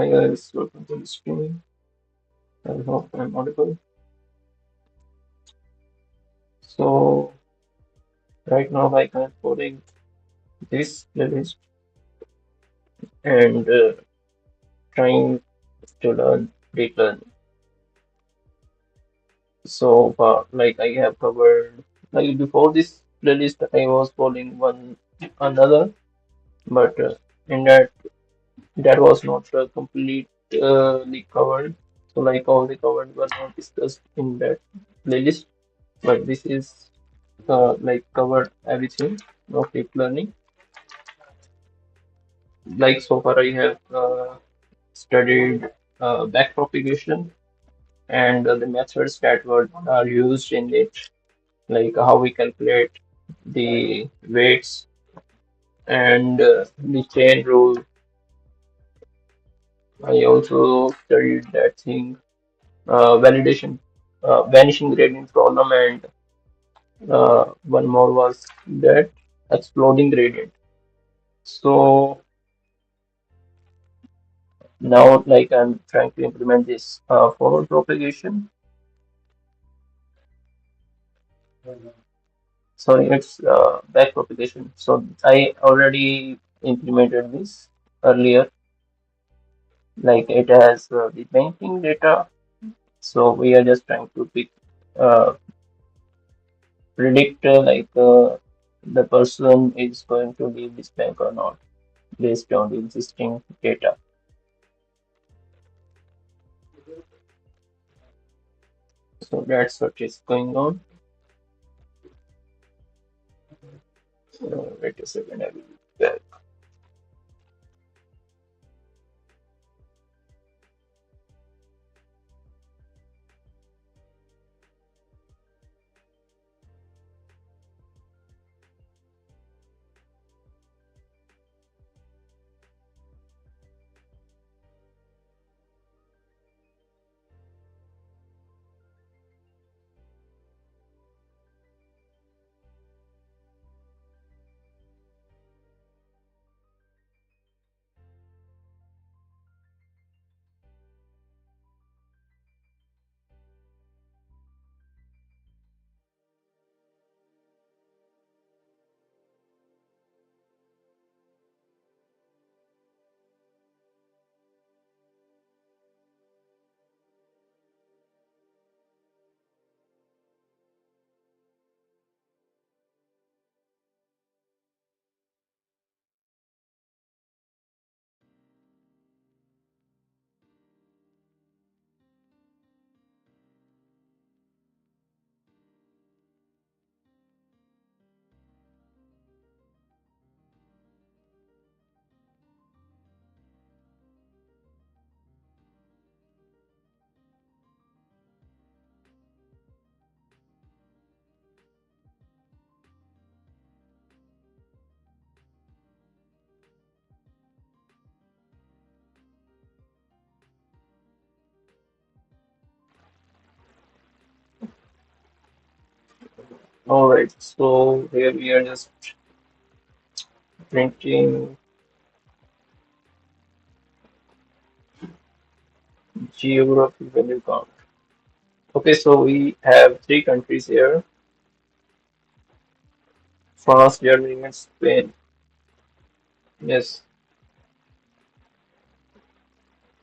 Hi guys, welcome to the stream. I hope I'm audible. So right now I'm coding this playlist and trying to learn deep learning. So far, I have covered before this playlist, I was following one another, but in that was not completely covered. So all the covered were not discussed in that playlist, but this is covered everything of deep learning. Like so far, I have studied backpropagation and the methods that are used in it, like how we calculate the weights and the chain rule. I also studied that thing, vanishing gradient problem, and one more was that exploding gradient. So now, I'm trying to implement this forward propagation. Sorry, it's back propagation. So I already implemented this earlier. Like it has the banking data. So we are just trying to uh, predict the person is going to leave this bank or not based on the existing data. So that's what is going on. Wait a second, I will be back. All right, so here we are just printing geography value count. Okay, so we have three countries here: France, Germany, and Spain. Yes.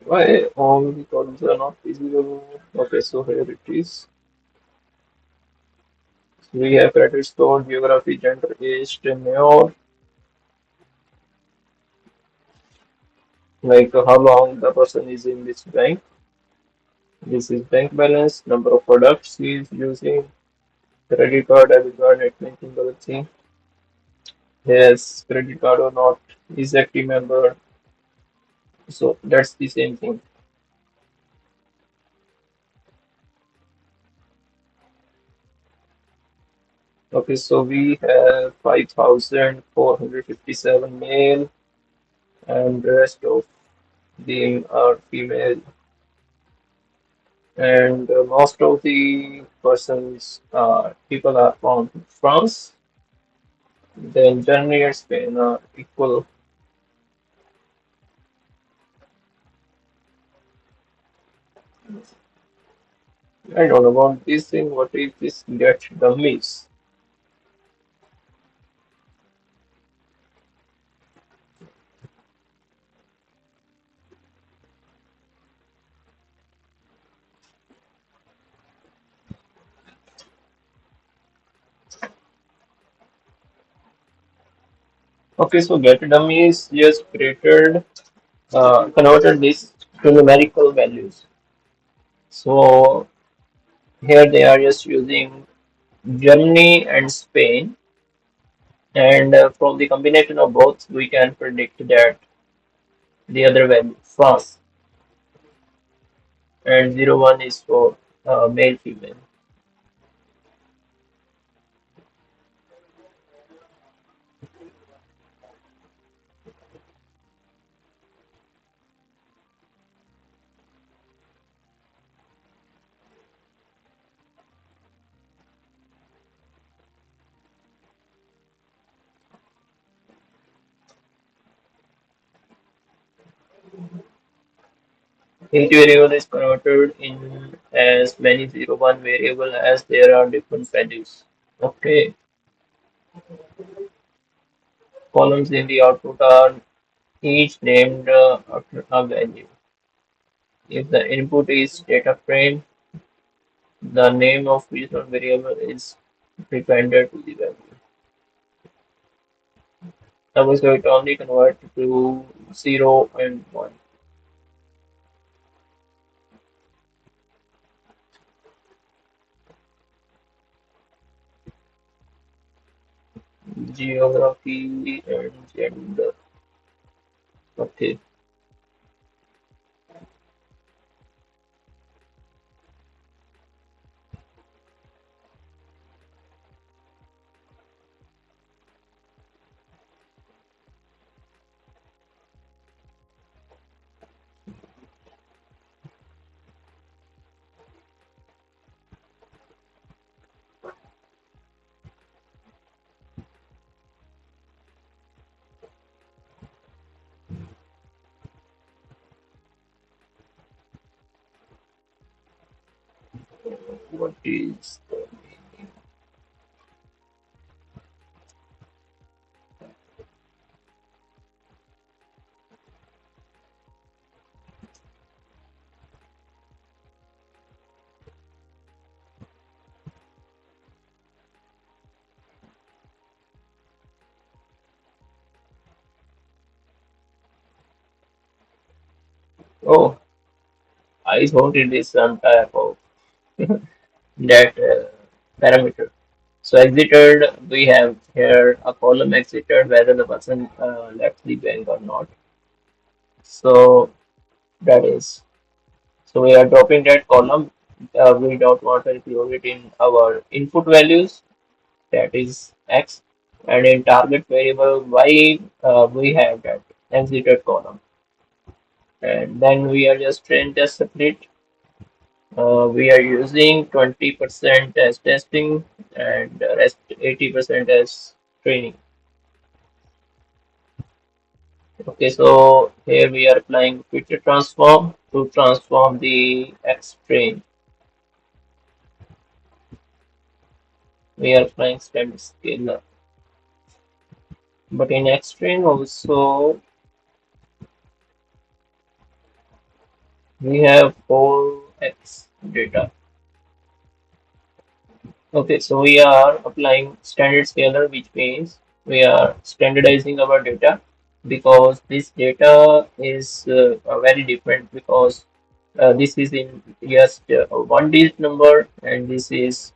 Why all the columns are not visible? Okay, so here it is. We have credit score, geography, gender, age, tenure, like how long the person is in this bank. This is bank balance, number of products he is using, credit card, debit card, net banking, other thing. Yes, credit card or not, is active member. So that's the same thing. Okay, so we have 5,457 male and the rest of them are female. And most of the people are from France. Then Germany and Spain are equal. I don't know about this thing. What is this get dummies? Okay, so get dummies just created, converted this to numerical values. So here they are just using Germany and Spain, and from the combination of both, we can predict that the other value France, and 01 is for male female. Each variable is converted in as many 01 variable as there are different values. Okay, columns in the output are each named after a value. If the input is data frame, the name of each variable is dependent to the value. Suppose it only convert to 0 and 1. Geography and gender. Okay. What is oh, I thought it is some type of that parameter. So exited, we have here a column exited whether the person left the bank or not. So that is, so we are dropping that column. We don't want to include it in our input values, that is x, and in target variable y, we have that exited column. And then we are just train test split. We are using 20% as testing and the rest 80% as training. Okay, so here we are applying feature transform to transform the X train. We are applying standard scalar. But in X train also we have 4x data. Okay, so we are applying standard scalar, which means we are standardizing our data because this data is very different because this is in just one digit number and this is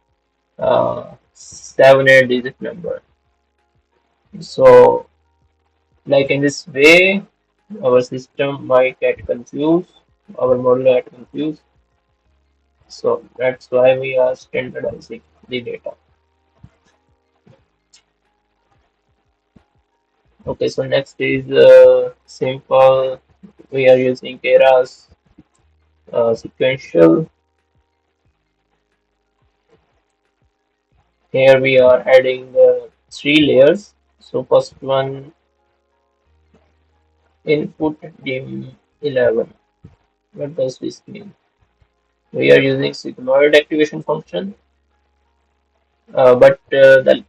7 8 digit number. So, like in this way, our system might get confused, our model get confused. So that's why we are standardizing the data. Okay, so next is simple. We are using Keras sequential. Here we are adding three layers. So first one, input dim 11. What does this mean? we are using sigmoid activation function. But the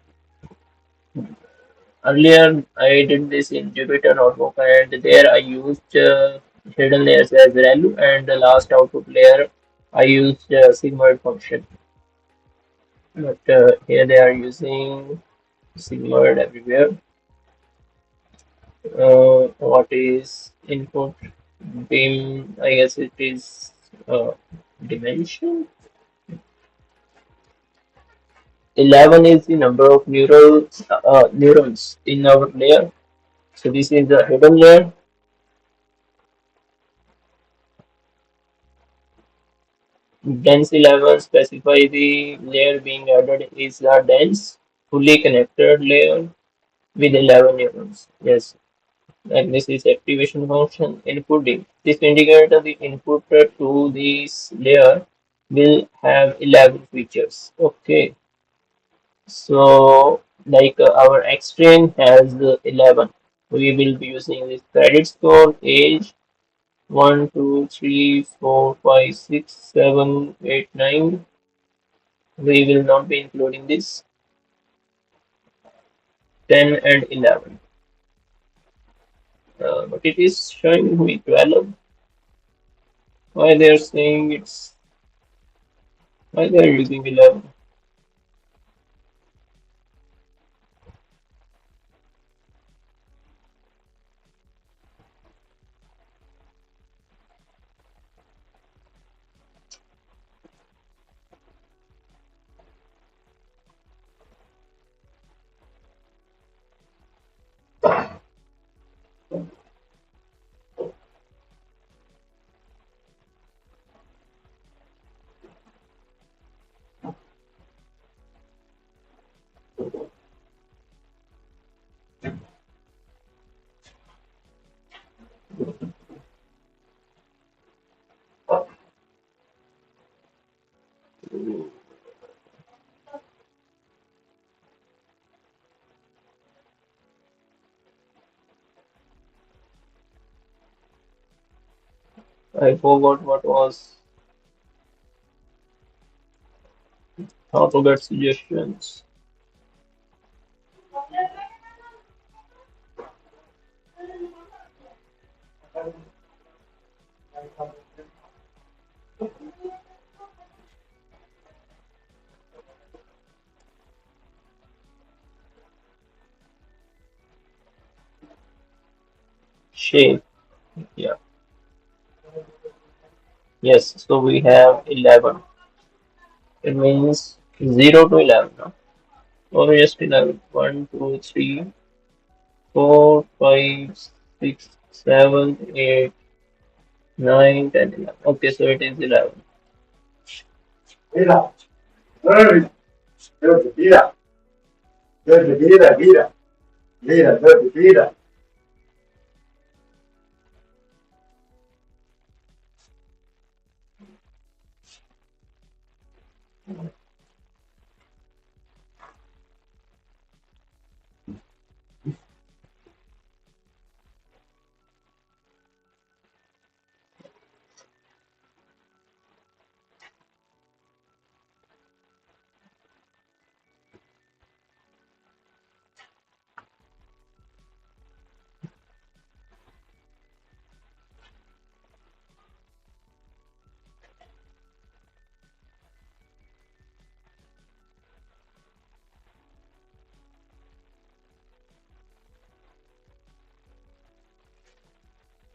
earlier I did this in Jupyter Notebook, and there I used hidden layers as value, and the last output layer I used sigmoid function. But here they are using sigmoid everywhere. What is input? Beam, I guess it is dimension. 11 is the number of neurons in our layer. So this is the hidden layer. Dense 11 specify the layer being added is a dense, fully connected layer with 11 neurons. Yes, and this is activation function inputting. This indicates that the input to this layer will have 11 features. Okay, so like our X-train has 11. We will be using this credit score, age, 1, 2, 3, 4, 5, 6, 7, 8, 9. We will not be including this 10 and 11. But it is showing me 12. Why they are saying it's why they are using 11? I forgot what was how to get suggestions. Shape. Yeah. Yes. So we have 11. It means 0 to 11. No? Or just 11. 1, 2, 3, 4, 5, 6, 7, 8, 9, 10, 11. Okay, so it is 11. Mira, mira, mira, mira, mira, mira, mira.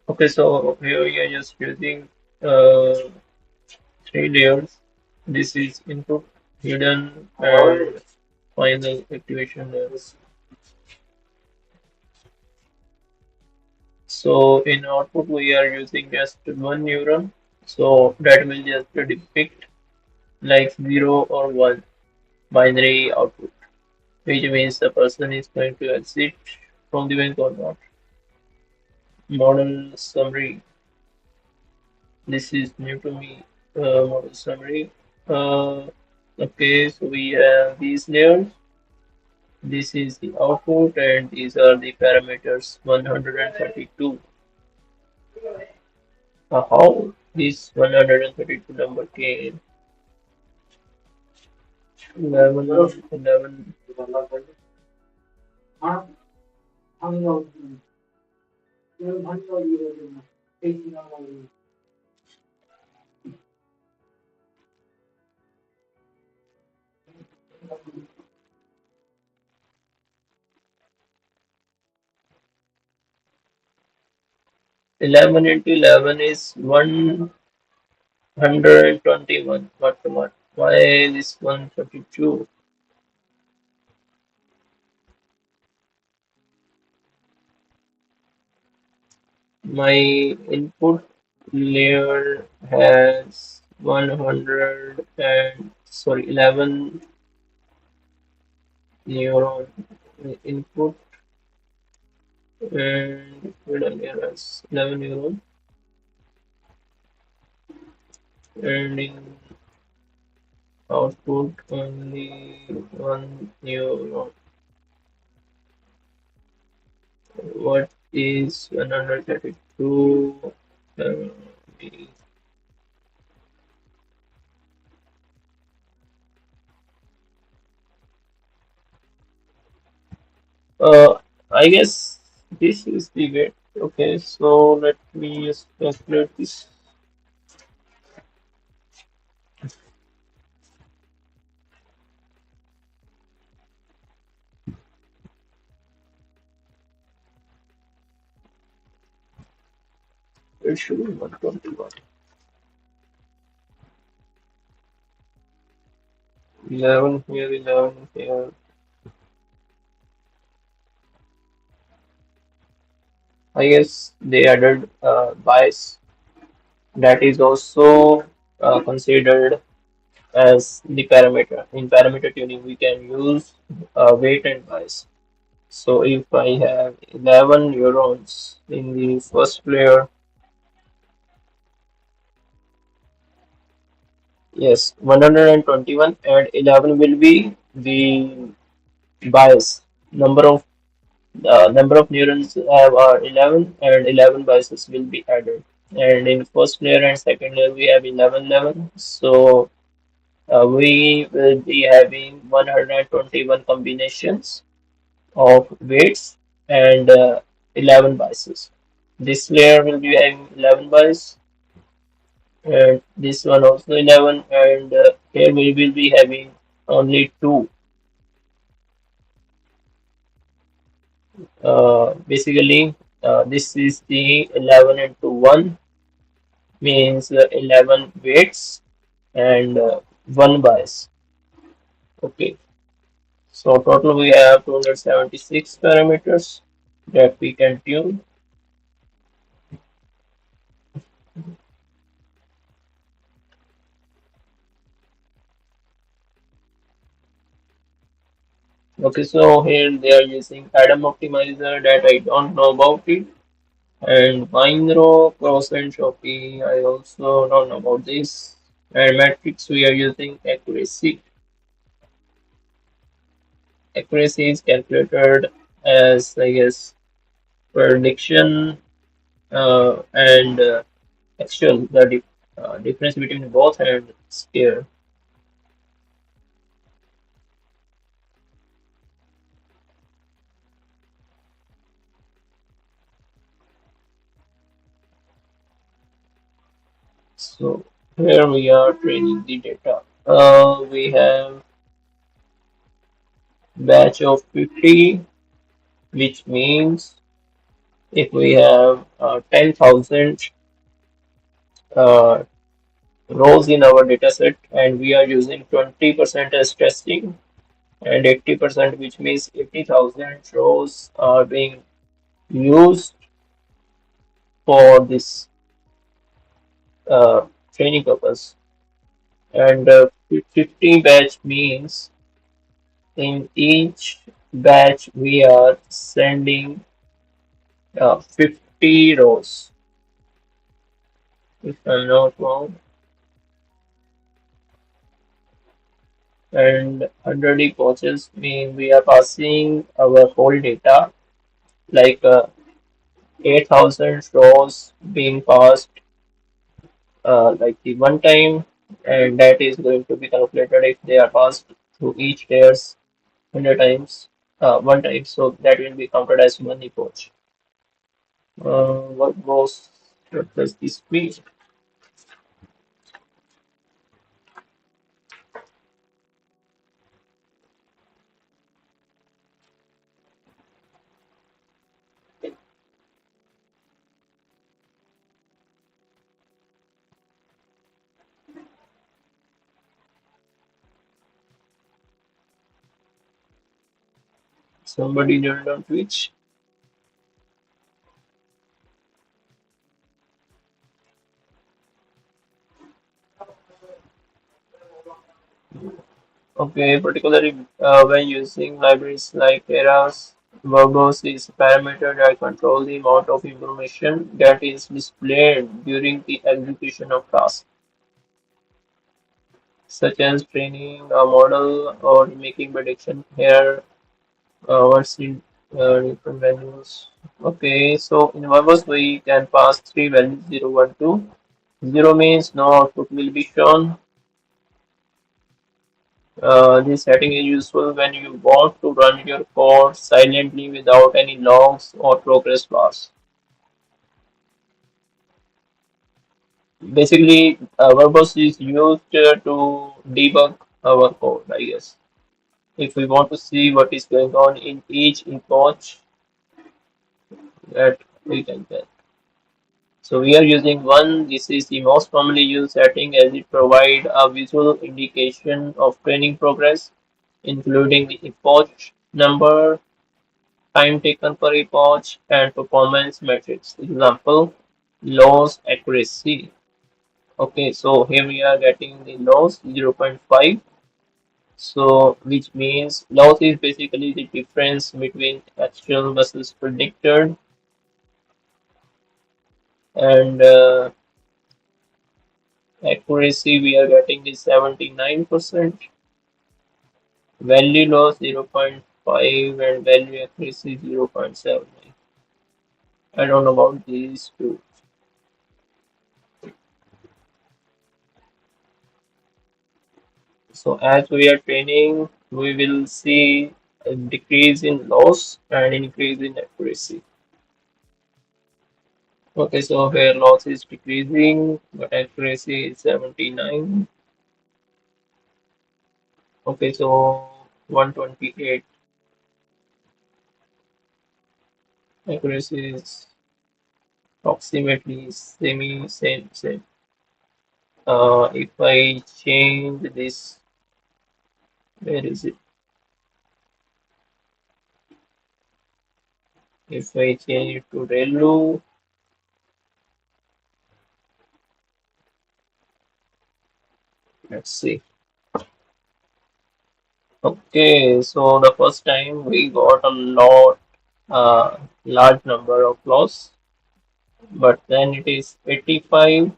Okay, so here we are just using uh, three layers. This is input, hidden, and final activation layers. So in output we are using just one neuron. So that will just depict like 0 or 1 binary output, which means the person is going to exit from the bank or not. Model summary. This is new to me. Model summary. Uh, okay, so we have these layers. This is the output, and these are the parameters 132. How? this 132 number came 11, 11, 11 into 11 is 121. What? Why this 132? My input layer has 100 and sorry 11 neuron input and middle layer has 11 neuron and in output only one neuron. What is 132? Uh, uh, I guess this is the way. Okay, so let me just calculate this. It should be 121. 11 here, 11 here. I guess they added bias. That is also considered as the parameter. In parameter tuning, we can use weight and bias. So if I have 11 neurons in the first layer, yes, 121 and 11 will be the bias. Number of neurons have 11 and 11 biases will be added. And in first layer and second layer we have 11. So we will be having 121 combinations of weights and 11 biases. This layer will be having 11 bias and this one also 11 and here we will be having only two. Basically, this is the 11 into 1 means 11 weights and one bias. Okay, so total we have 276 parameters that we can tune. Okay, so here they are using Adam optimizer that I don't know about it, and Mindro, Cross and Shopee I also don't know about this. And metrics we are using accuracy. Accuracy is calculated as I guess prediction and actual the difference between both and scale. So here we are training the data. We have batch of 50, which means if we have 10,000 uh, rows in our dataset and we are using 20% as testing and 80%, which means 80,000 rows are being used for this training purpose. And 50 batch means in each batch we are sending 50 rows, if I'm not wrong, and 100 epochs mean we are passing our whole data, like 8,000 rows being passed like the one time, and that is going to be calculated if they are passed through each layers 100 times, one time, so that will be counted as one epoch. What does this mean? Somebody joined on Twitch. Okay, particularly when using libraries like eras, verbose is a parameter that control the amount of information that is displayed during the execution of tasks, such as training a model or making prediction. Here, what's in different values? Okay, so in verbose we can pass three values 0, 1, 2. 0 means no output will be shown. This setting is useful when you want to run your code silently without any logs or progress bars. Basically, verbose is used to debug our code, I guess. If we want to see what is going on in each epoch, that we can get. So we are using one. This is the most commonly used setting as it provides a visual indication of training progress, including the epoch number, time taken per epoch, and performance metrics. Example, loss accuracy. Okay, so here we are getting the loss 0.5. So which means loss is basically the difference between actual versus predicted, and accuracy we are getting is 79%. Value loss 0.5 and value accuracy 0.79. I don't know about these two. So as we are training, we will see a decrease in loss and increase in accuracy. Okay, so here loss is decreasing, but accuracy is 79. Okay, so 128. Accuracy is approximately same. If I change this, where is it? If I change it to ReLU, let's see. Okay, so the first time we got a large number of loss, but then it is 85.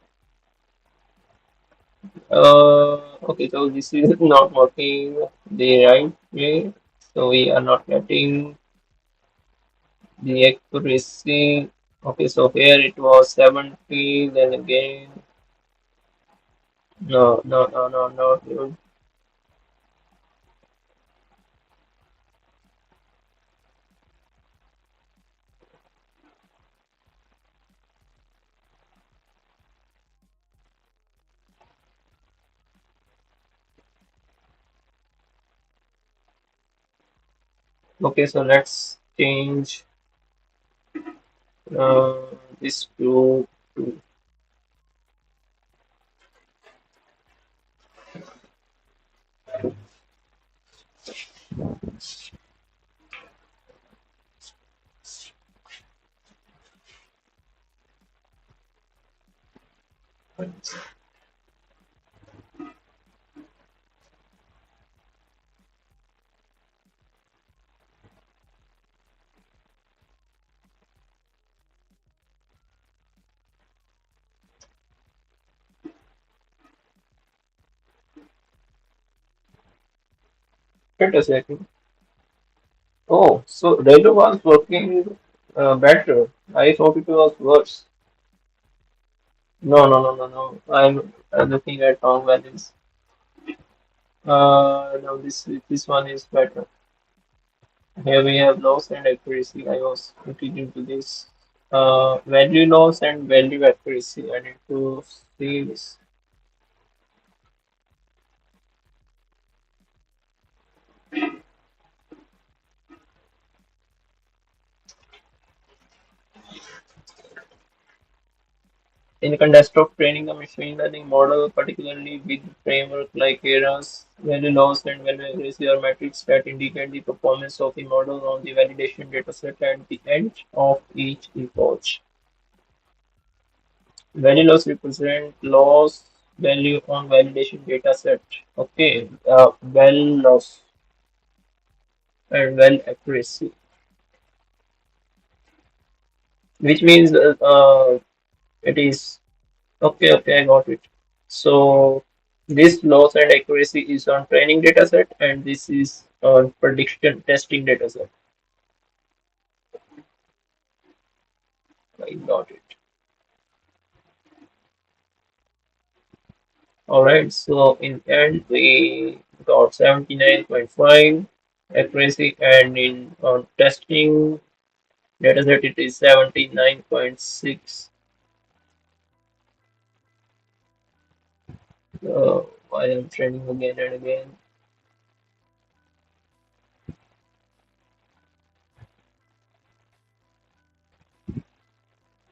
Okay, so this is not working the right way, so we are not getting the accuracy. Okay, so here it was 70, then again, not good. Okay, so let's change uh, this to wait a second. Oh, so Relo was working better. I thought it was worse. No, no, no, no, no. I'm looking at wrong values. No, this one is better. Here we have loss and accuracy. I was looking into this. Value loss and value accuracy. I need to see this. In the context of training a machine learning model, particularly with framework like errors, value loss, and value accuracy are metrics that indicate the performance of the model on the validation dataset at the end of each epoch. Value loss represent loss value on validation dataset. Okay, well loss and well accuracy, which means it is okay. Okay, I got it. So this loss and accuracy is on training dataset, and this is on prediction testing dataset. I got it. All right. So in end, we got 79.5 accuracy, and in on testing dataset, it is 79.6. I am training again and again.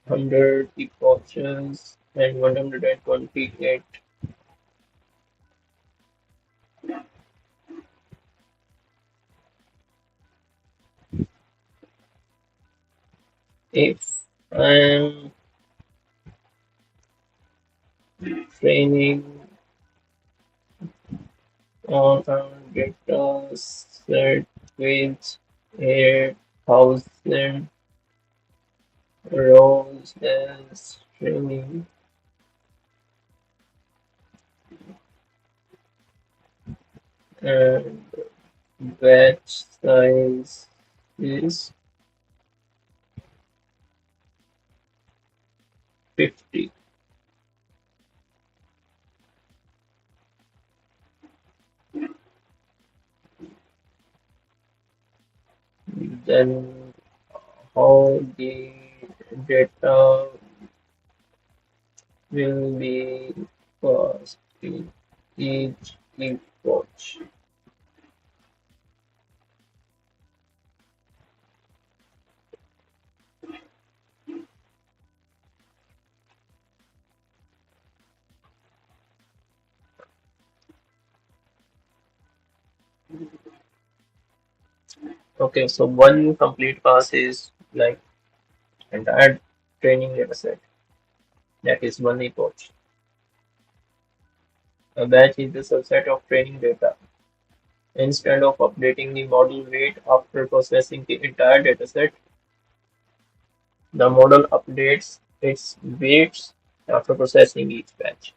100 epochs and 128. If I'm training on a data set with 8,000 rows as training, and batch size is 50. Then how the data will be passed in each epoch. Okay, so one complete pass is like entire training data set. That is one epoch. A batch is the subset of training data. Instead of updating the model weight after processing the entire dataset, the model updates its weights after processing each batch.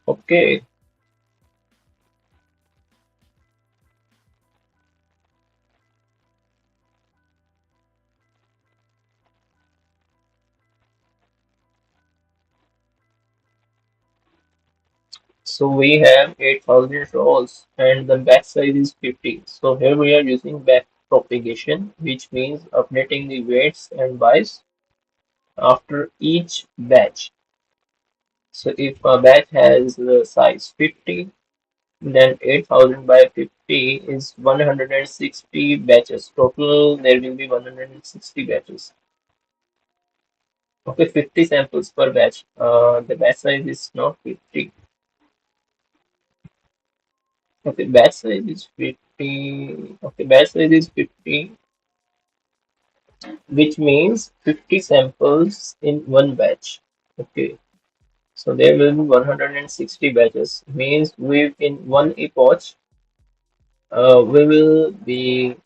Okay, so we have 8,000 rows and the batch size is 50. So here we are using back propagation, which means updating the weights and buys after each batch. So if a batch has the size 50, then 8,000 by 50 is 160 batches. Total, there will be 160 batches. Okay, 50 samples per batch. The batch size is not 50. Okay, batch size is 50. Okay, batch size is 50, which means 50 samples in one batch. Okay, so there will be 160 batches. Means we in one epoch, we will be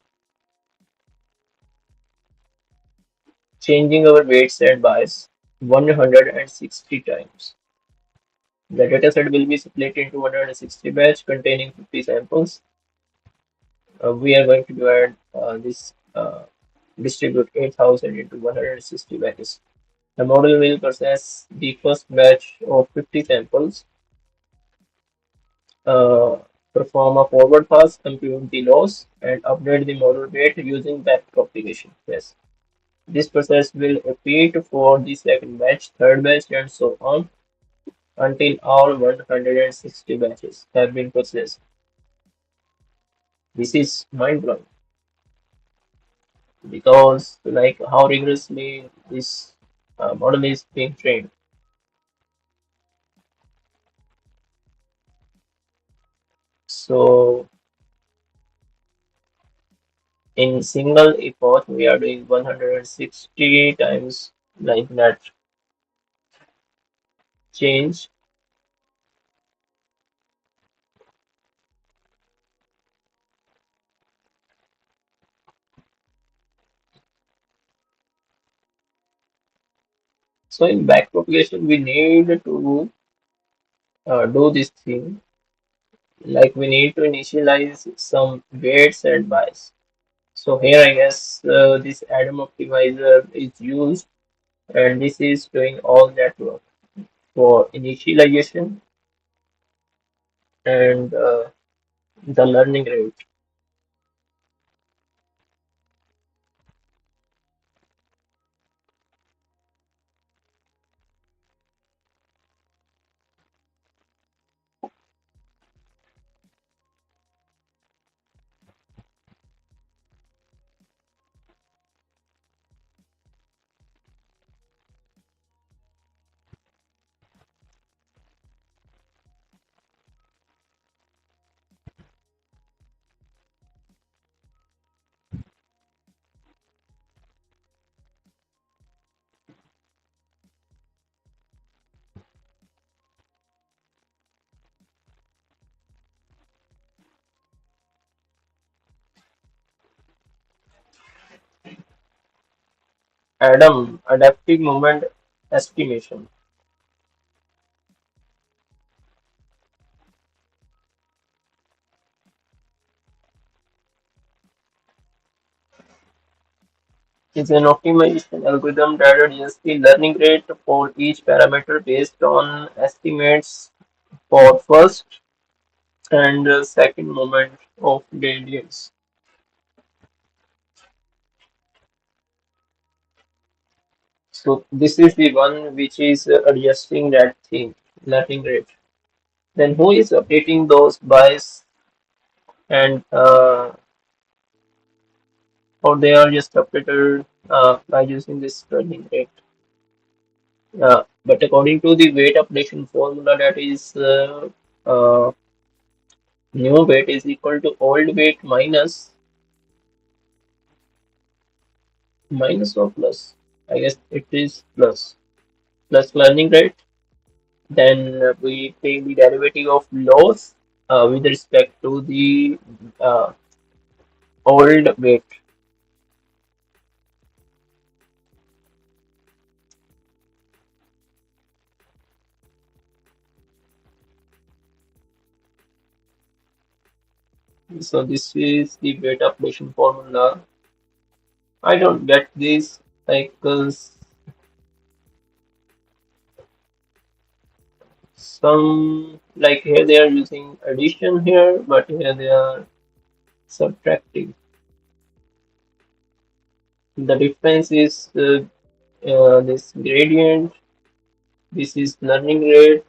changing our weights and buys 160 times. The dataset will be split into 160 batch containing 50 samples. We are going to add this. distribute 8,000 into 160 batches. The model will process the first batch of 50 samples, uh, perform a forward pass, compute the loss, and update the model weight using back propagation. Yes. This process will repeat for the second batch, third batch, and so on until all 160 batches have been processed. This is mind-blowing because, like, how rigorously this model is being trained. So, in single epoch, we are doing 160 times like that change. So, in backpropagation, we need to do this thing. Like, we need to initialize some weights and bias. So here I guess this Atom optimizer is used, and this is doing all that work for initialization and the learning rate. Adam, adaptive moment estimation is an optimization algorithm that adjusts the learning rate for each parameter based on estimates for first and second moment of gradients. So this is the one which is adjusting that thing, learning rate. Then who is updating those bias and or they are just updated by using this learning rate. But according to the weight updation formula, that is uh, new weight is equal to old weight minus or plus. I guess it is plus learning rate. Then we take the derivative of loss with respect to the uh, old weight. So this is the weight updation formula. I don't get this like some like here they are using addition here, but here they are subtracting. The difference is this gradient. This is learning rate.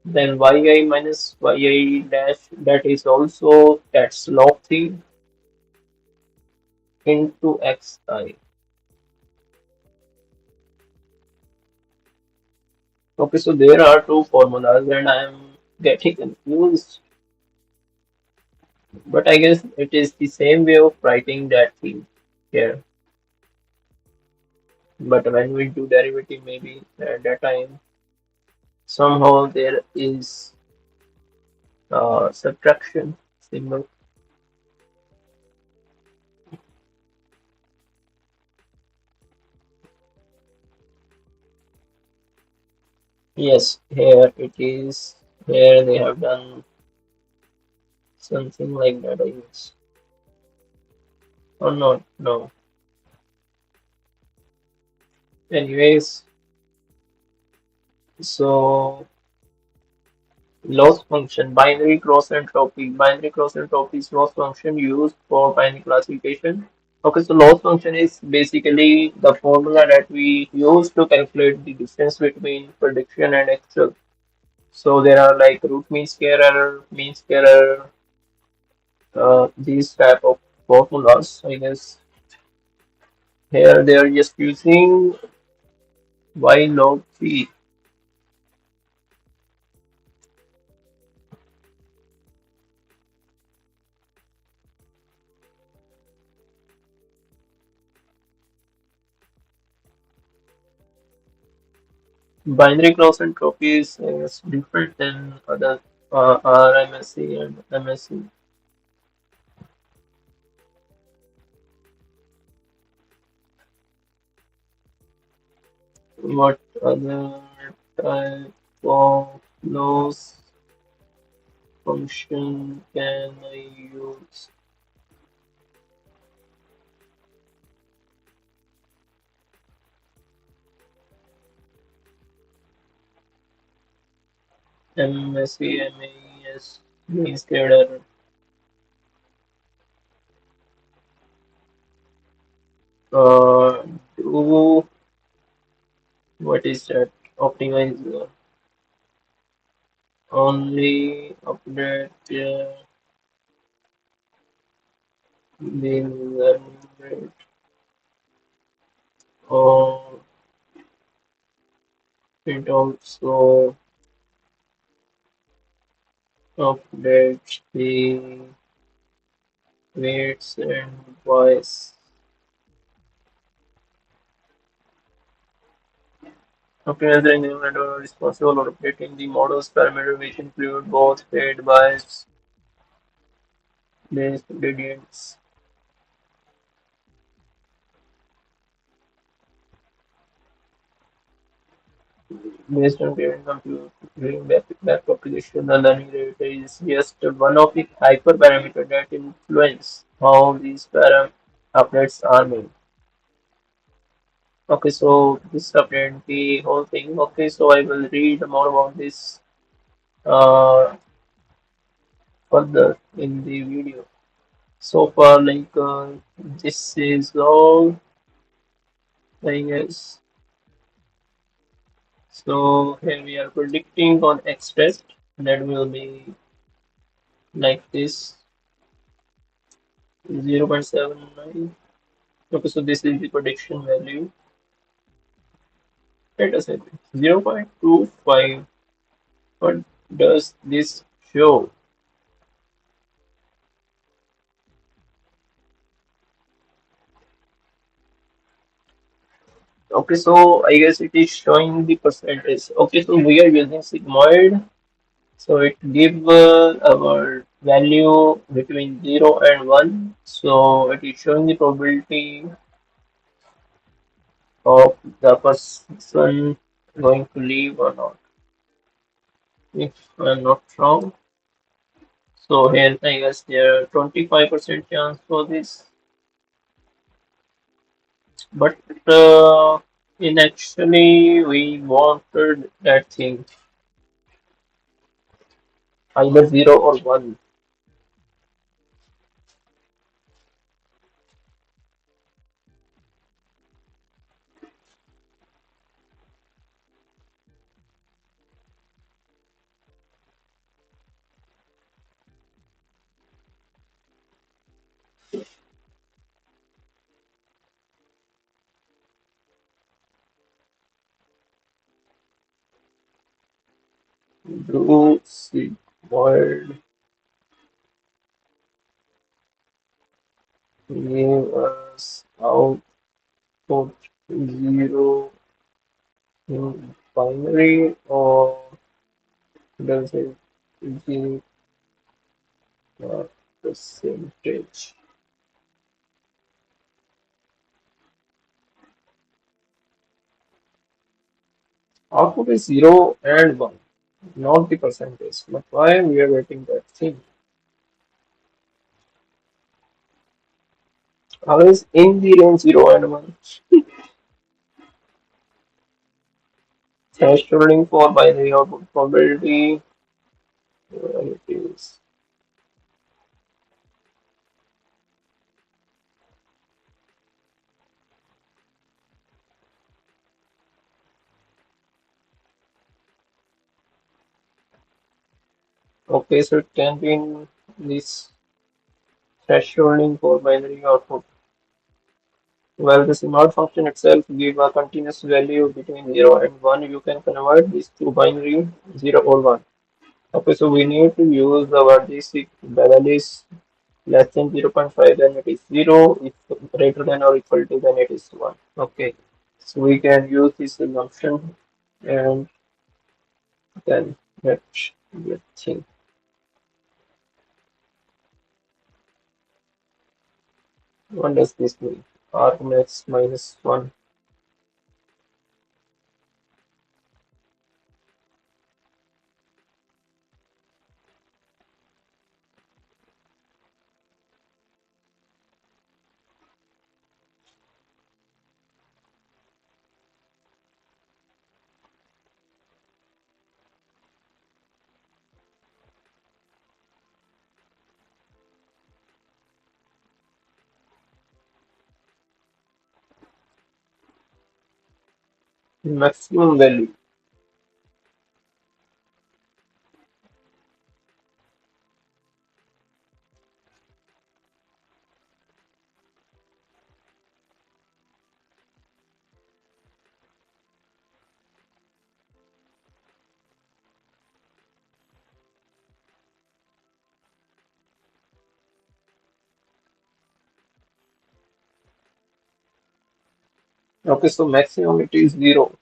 Then yi minus yi dash, that is also that slope thing into xi. Okay, so there are two formulas and I am getting confused. But I guess it is the same way of writing that thing here. But when we do derivative, maybe at that time somehow there is subtraction symbol. Yes, here it is. Here they have done something like that, I guess. Or not? No. Anyways, so loss function, binary cross entropy. Binary cross entropy is loss function used for binary classification. Okay, so loss function is basically the formula that we use to calculate the difference between prediction and actual. So there are like root mean square error, mean square error, these type of formulas. I guess here they are just using y log p. Binary cross entropy is different than other RMSE and MSE. What other type of loss function can I use? MSE, MAES means scared error. Do what is that? Optimize only update the learning rate or it also updates the weights and voice. Optimizer engineering are responsible for updating the model's parameter which include both weight bias based gradients based on gradient compute during backpropagation. The learning rate is just one of the hyperparameters that influence how these param updates are made. Okay, so this update the whole thing. Okay, so I will read more about this uh, further in the video. So far, like this is all, I guess. So here we are predicting on X test that will be like this 0.79. Okay, so this is the prediction value. Let us say 0.25. What does this show? Okay, so I guess it is showing the percentage. Okay, so we are using sigmoid. So it give our value between 0 and 1. So it is showing the probability of the person going to leave or not, if I'm not wrong. So here I guess there are 25% chance for this, but in actually we wanted that thing either 0 or 1. Do sigmoid give us output 0 in binary, or does it give a percentage? Output is 0 and 1, not the percentage. But why we are getting that thing? Always in the range 0 and 1. Thresholding for binary output probability. It is. Okay, so it can be in this thresholding for binary output. Well, the Simard function itself gives a continuous value between 0 and 1. You can convert this to binary 0 or 1. Okay, so we need to use our basic value is less than 0.5, then it is 0. If greater than or equal to, then it is 1. Okay, so we can use this assumption and then let's think. What does this mean? Argmax minus 1. Maximum value. Okay, so maximum it is 0.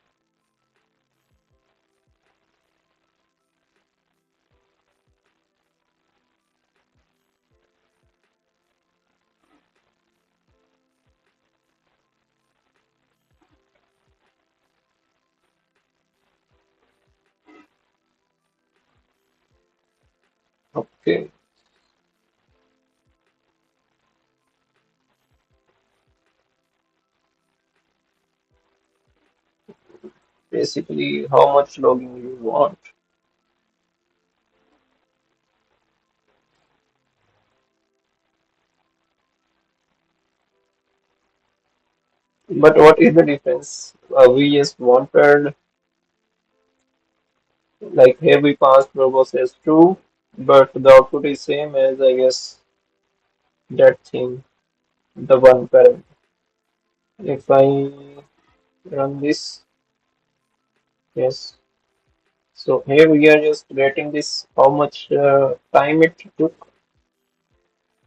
Okay, basically how much logging you want. But what is the difference? We just wanted, like here we passed verbose as true, but the output is same as I guess that thing, the one parent. If I run this, yes. So here we are just getting this how much time it took.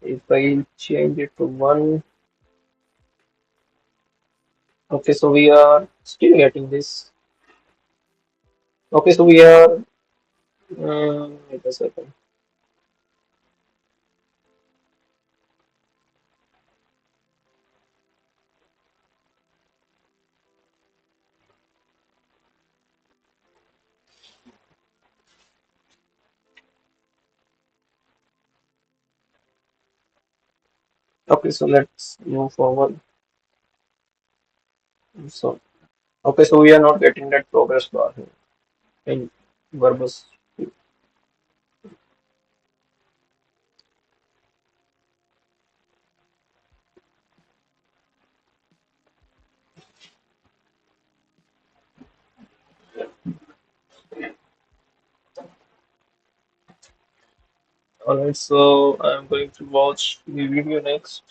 If I change it to one, okay, so we are still getting this. Okay, so we are, wait a second. Okay, so let's move forward. So, okay, so we are not getting that progress bar here in verbose. Alright, so I'm going to watch the video next.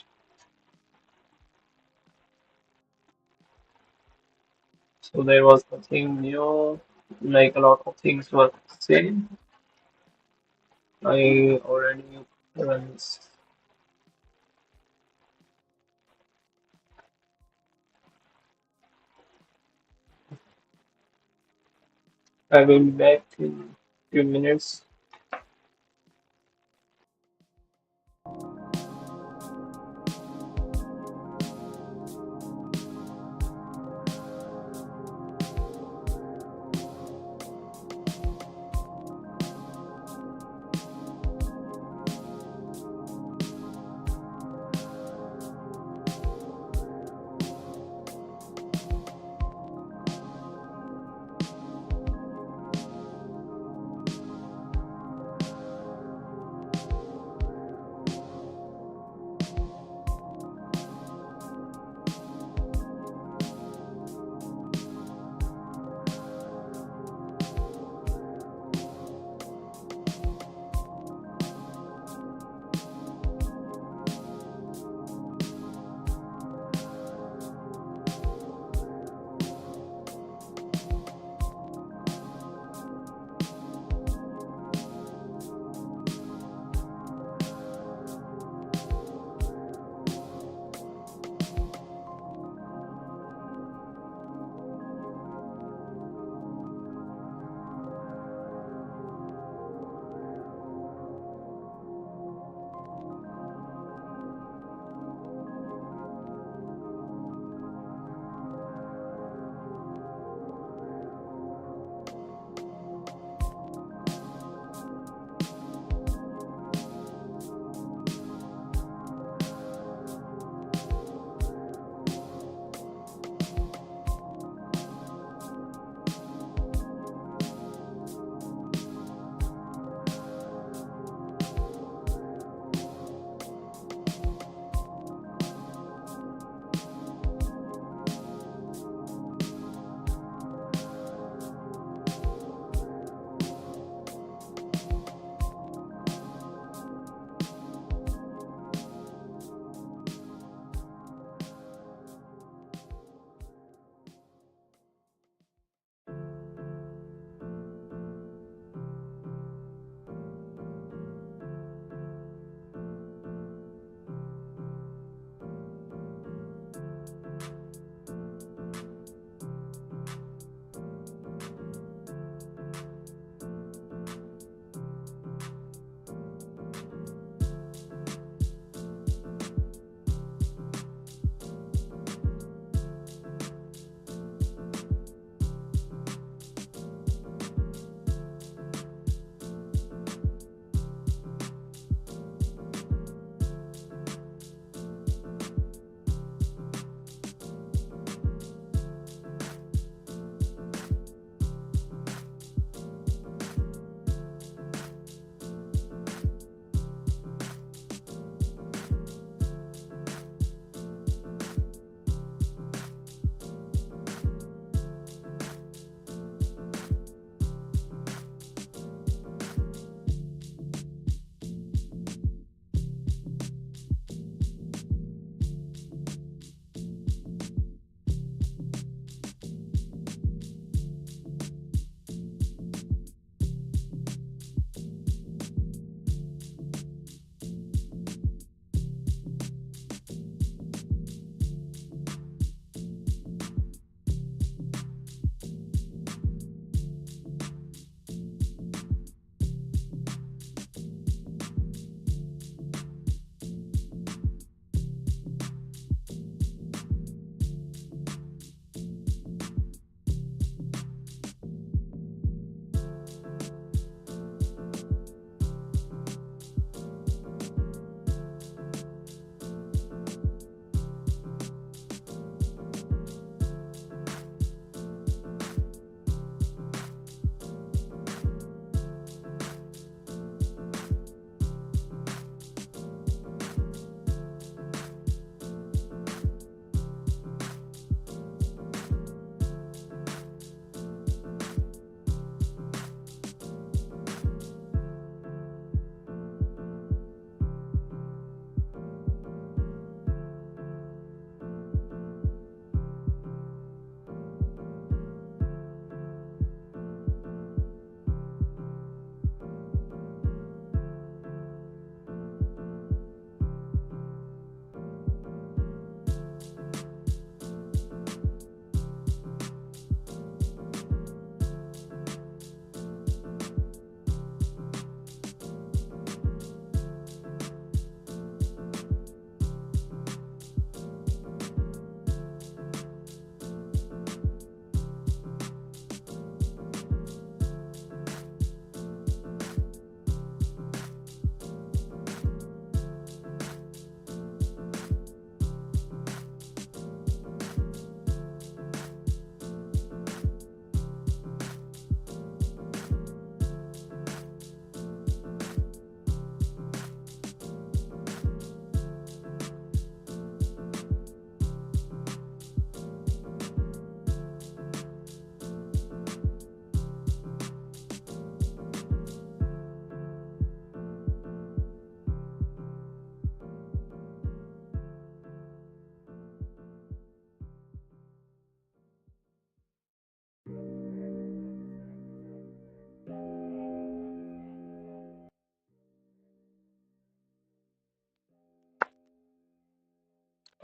So there was nothing new, like a lot of things were same. I already run this. I will be back in few minutes.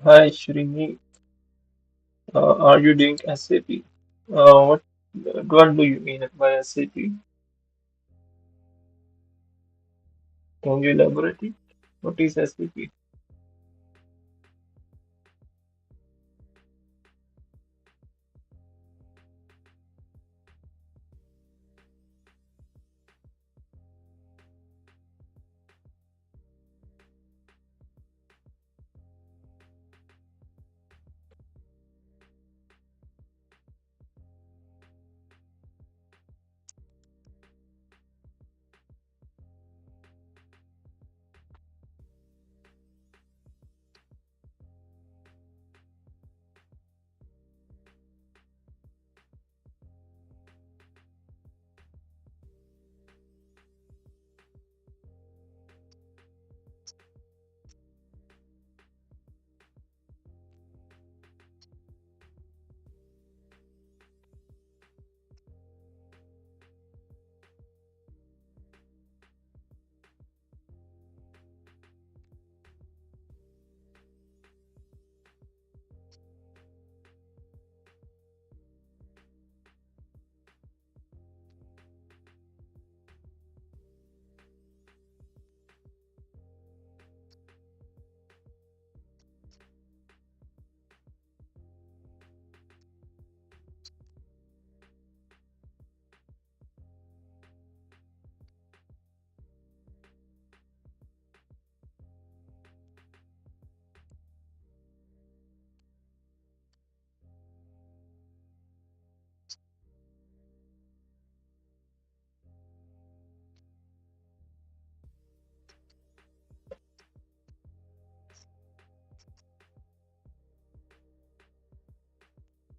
Hi, Shrini. Are you doing SAP? What do you mean by SAP? Can you elaborate it? What is SAP?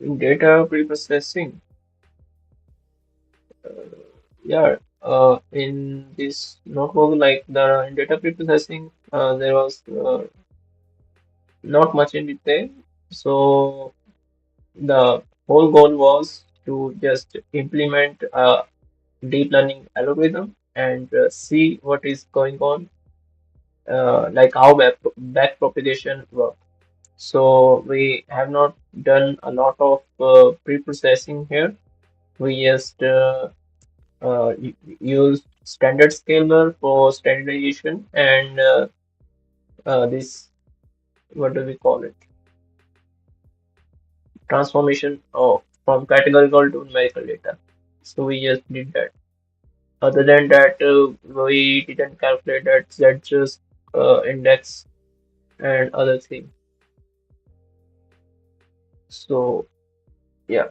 In data preprocessing, yeah. In this notebook, like the in data preprocessing, there was not much in detail. So the whole goal was to just implement a deep learning algorithm and see what is going on, like how back propagation works. So we have not done a lot of pre-processing here. We just use standard scaler for standardization and this, what do we call it? Transformation of from categorical to numerical data. So we just did that. Other than that, we didn't calculate that z just index and other things. So yeah.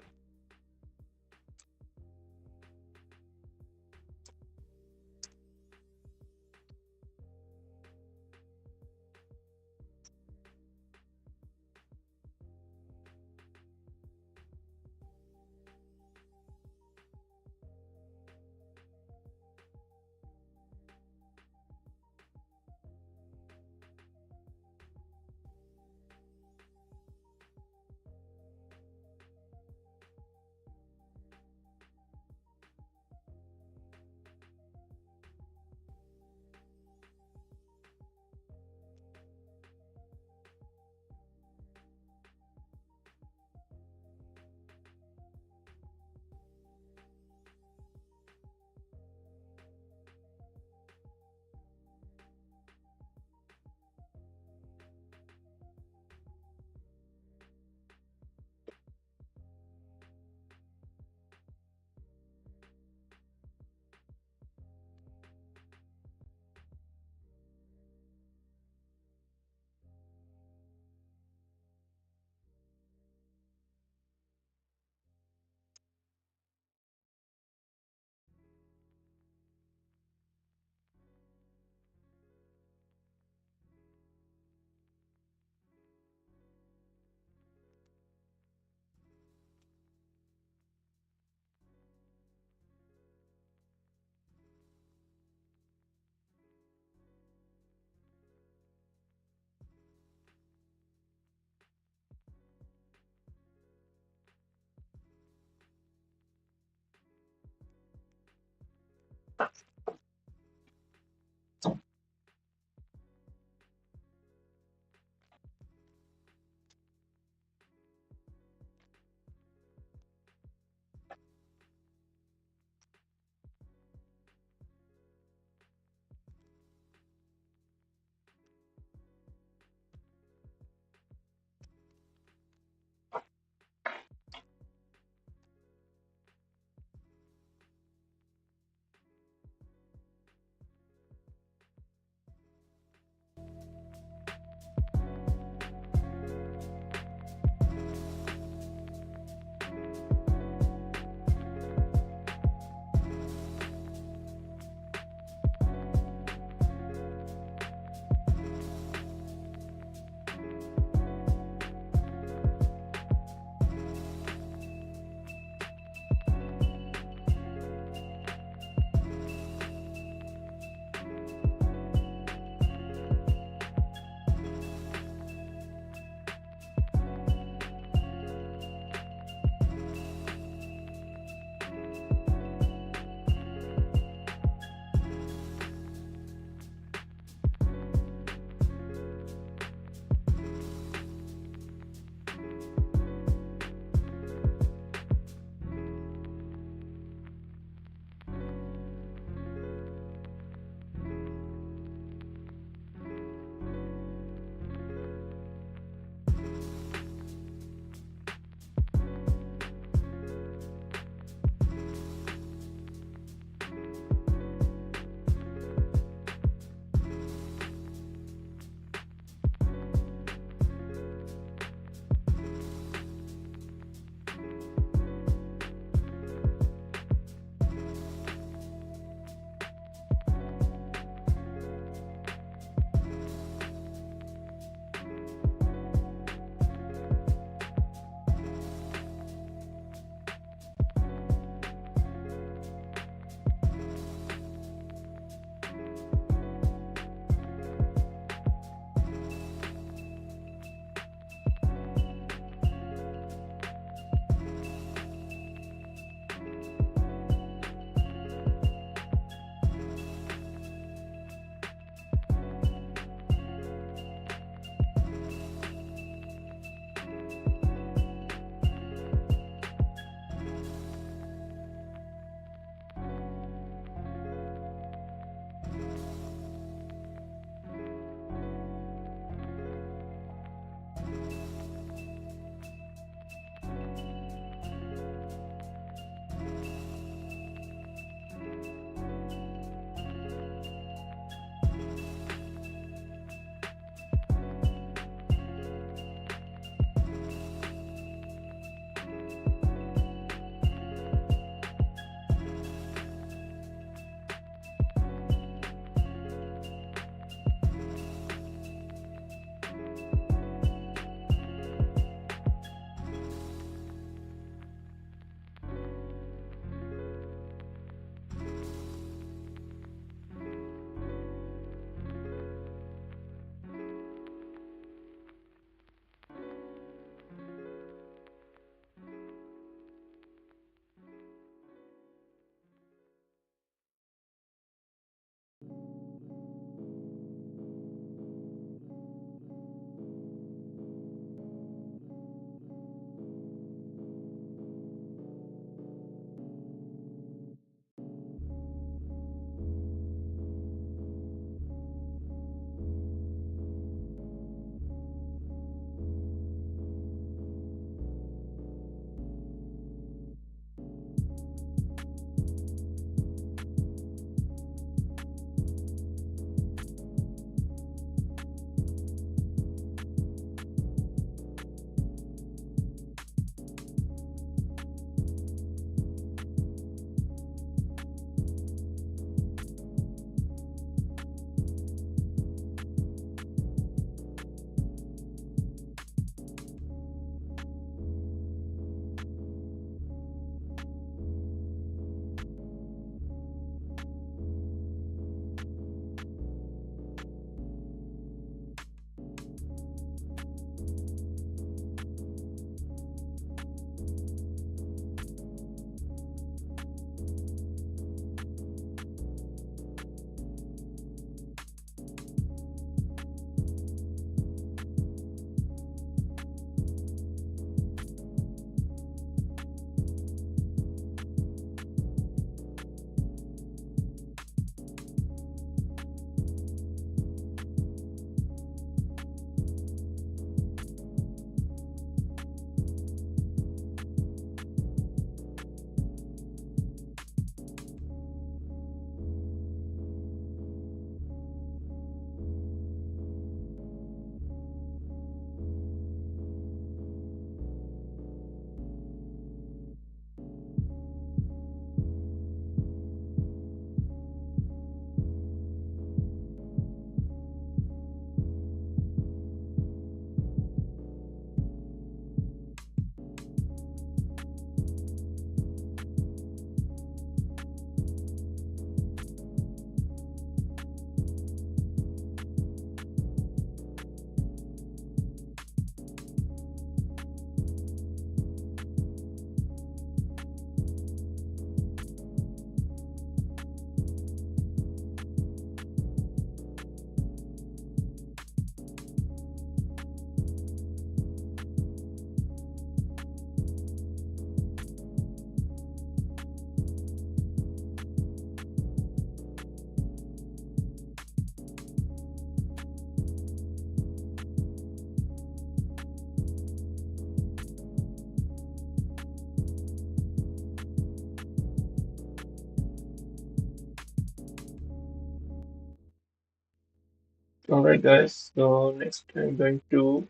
Alright, guys. So next I'm going to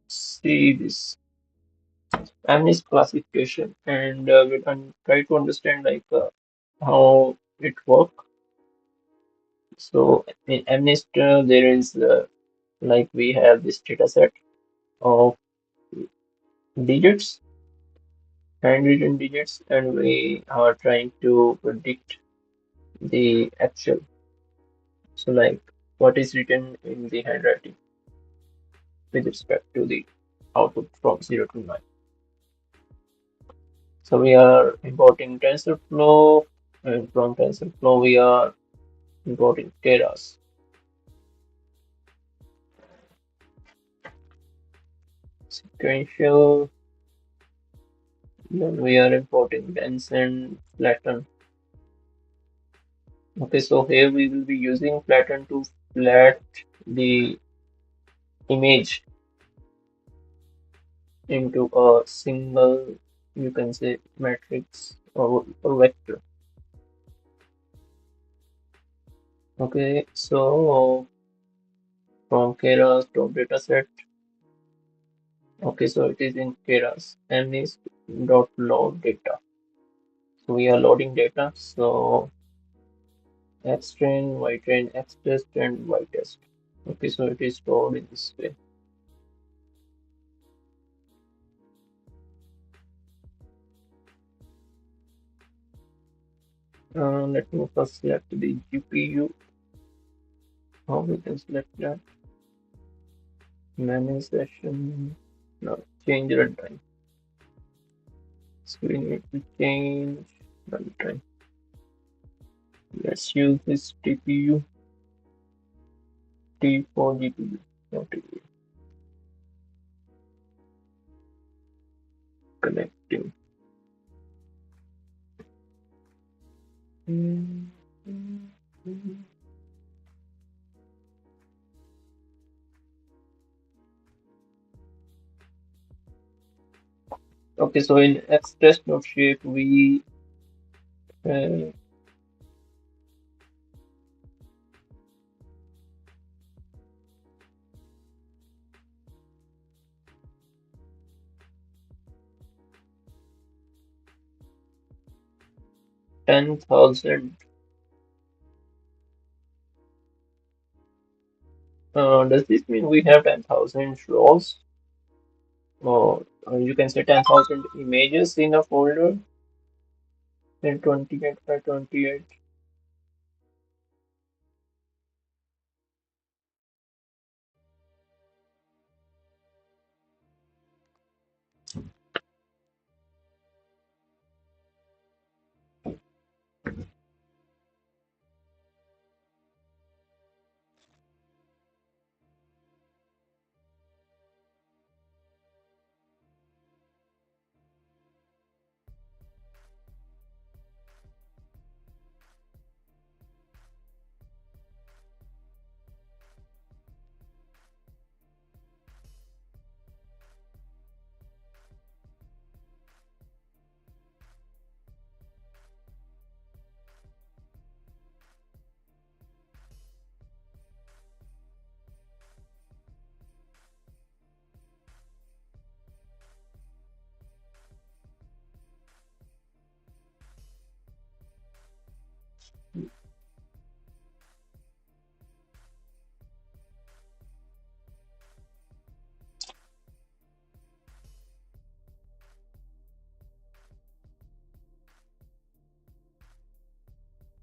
see this amnist classification, and we'll try to understand how it works. So in amnist, there is we have this data set of digits, handwritten digits, and we are trying to predict the actual. So what is written in the handwriting with respect to the output from 0 to 9. So we are importing TensorFlow, and from TensorFlow we are importing Keras. Sequential, then we are importing dense and flatten. Okay, so here we will be using flatten to flat the image into a single, you can say, matrix or vector. Okay, so from Keras dot dataset. Okay, so it is in Keras and is dot load data. So we are loading data. So X train, Y train, X test, and Y test. Okay, so it is stored in this way. Let me first select the GPU. How we can select that? Manage session. No, change runtime. So we need to change runtime. Let's use this TPU. T for GPU. Not TPU. Connecting. Okay, so in XTest node shape, we uh, 10,000. Does this mean we have 10,000 rows? Or you can say 10,000 images in a folder in 28 by 28.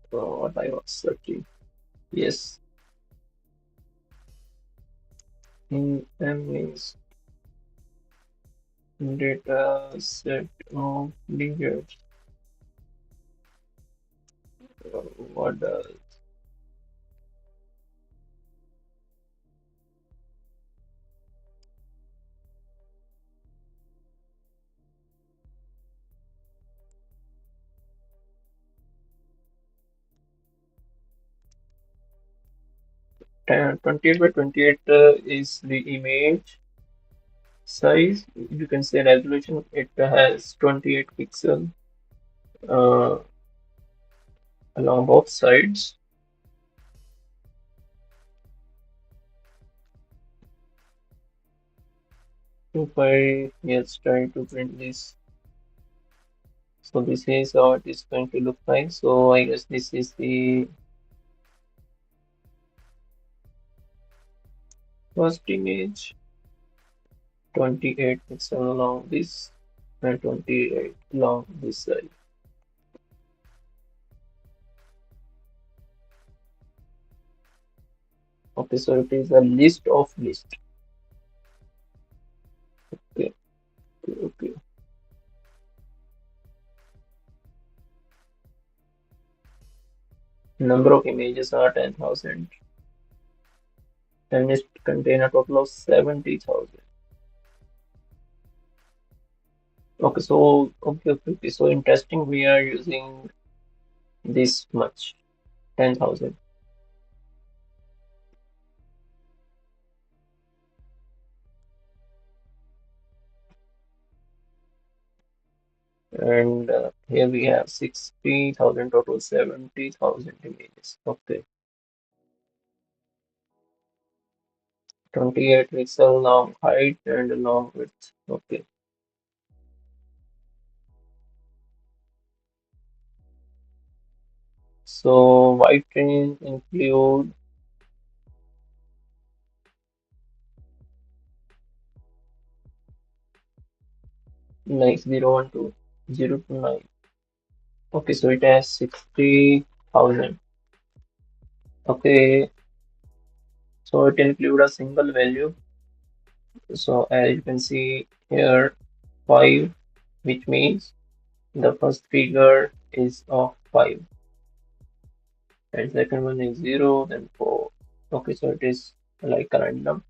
What I was searching. Yes, in M means data set of digits. What does 28 by 28 is the image size. You can say resolution. It has 28 pixel uh, along both sides. If I just try to print this, so this is how it is going to look like. So I guess this is the first image, 28 pixel along this and 28 along this side. Okay, so it is a list of list. Okay, okay, okay. Number of images are 10,000 and it contain a total of 70,000. Okay, so okay. So in testing we are using this much, 10,000. And here we have 60,000 total, 70,000 images. Okay, 28 pixel long height and long width. Okay, so white trains include like 0, 1 to 0 to 9. Okay, so it has 60,000. Okay, so it include a single value. So as you can see here, 5, which means the first figure is of 5 and second one is 0, then 4. Okay, so it is like a random.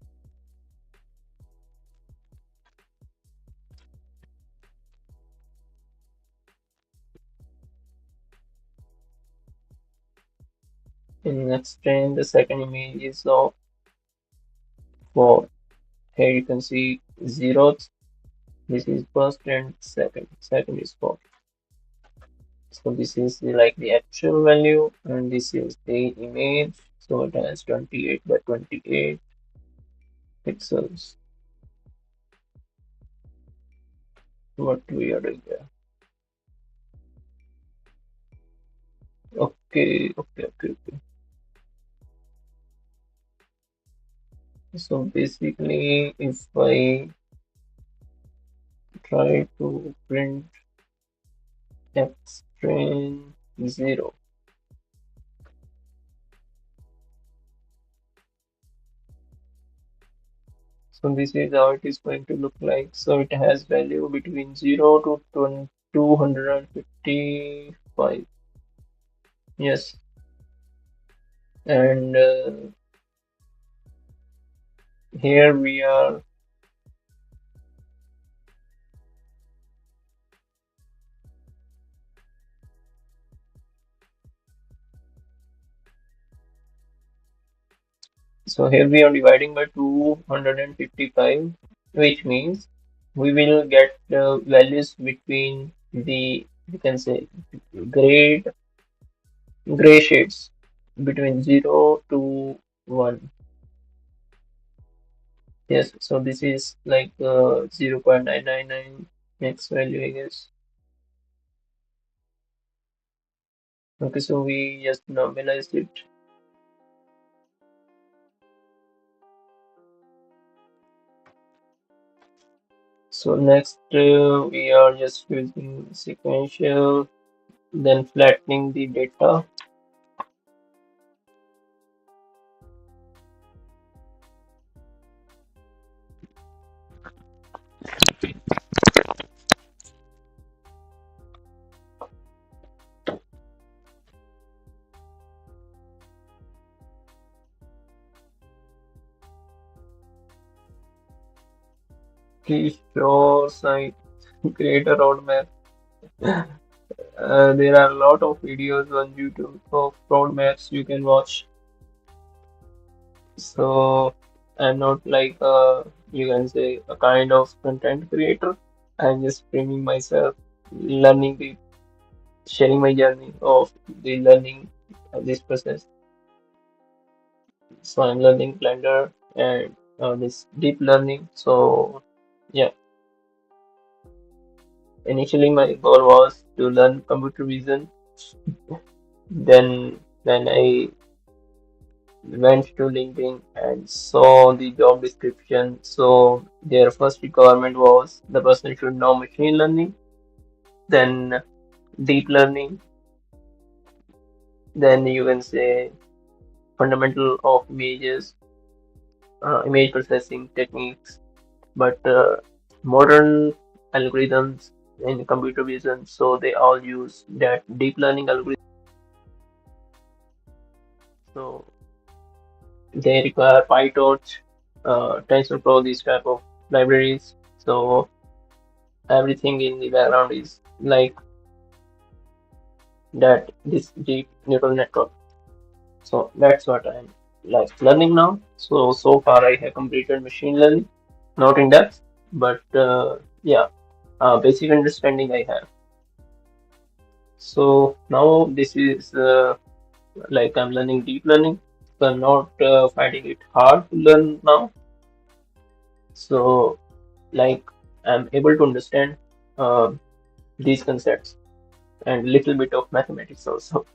In next train, the second image is of 4. Here you can see zeros. This is first and second. Second is 4. So this is like the actual value, and this is the image. So it has 28 by 28 pixels. What we are doing there? Okay. So basically, if I try to print X string 0, so this is how it is going to look like. So it has value between 0 to 255. Yes, and here we are. So here we are dividing by 255, which means we will get the values between the, you can say, gray gray shades between 0 to 1. Yes, so this is like 0.999 max value, I guess. Okay, so we just normalized it. So next we are just using sequential, then flattening the data. Please show site, create a roadmap. There are a lot of videos on YouTube of roadmaps you can watch. So I'm not like you can say a kind of content creator. I'm just streaming myself, learning the sharing my journey of the learning of this process. So I'm learning Blender and this deep learning. So Yeah, initially my goal was to learn computer vision. Then when I went to LinkedIn and saw the job description, so their first requirement was the person should know machine learning, then deep learning, then you can say fundamental of images, image processing techniques, but modern algorithms in computer vision, so they all use that deep learning algorithm. So they require PyTorch, TensorFlow, these type of libraries. So everything in the background is like that, this deep neural network. So that's what I'm like learning now. So far I have completed machine learning, not in depth, but yeah, basic understanding I have. So now this is like I'm learning deep learning. So I'm not finding it hard to learn now. So like I'm able to understand uh, these concepts and little bit of mathematics also.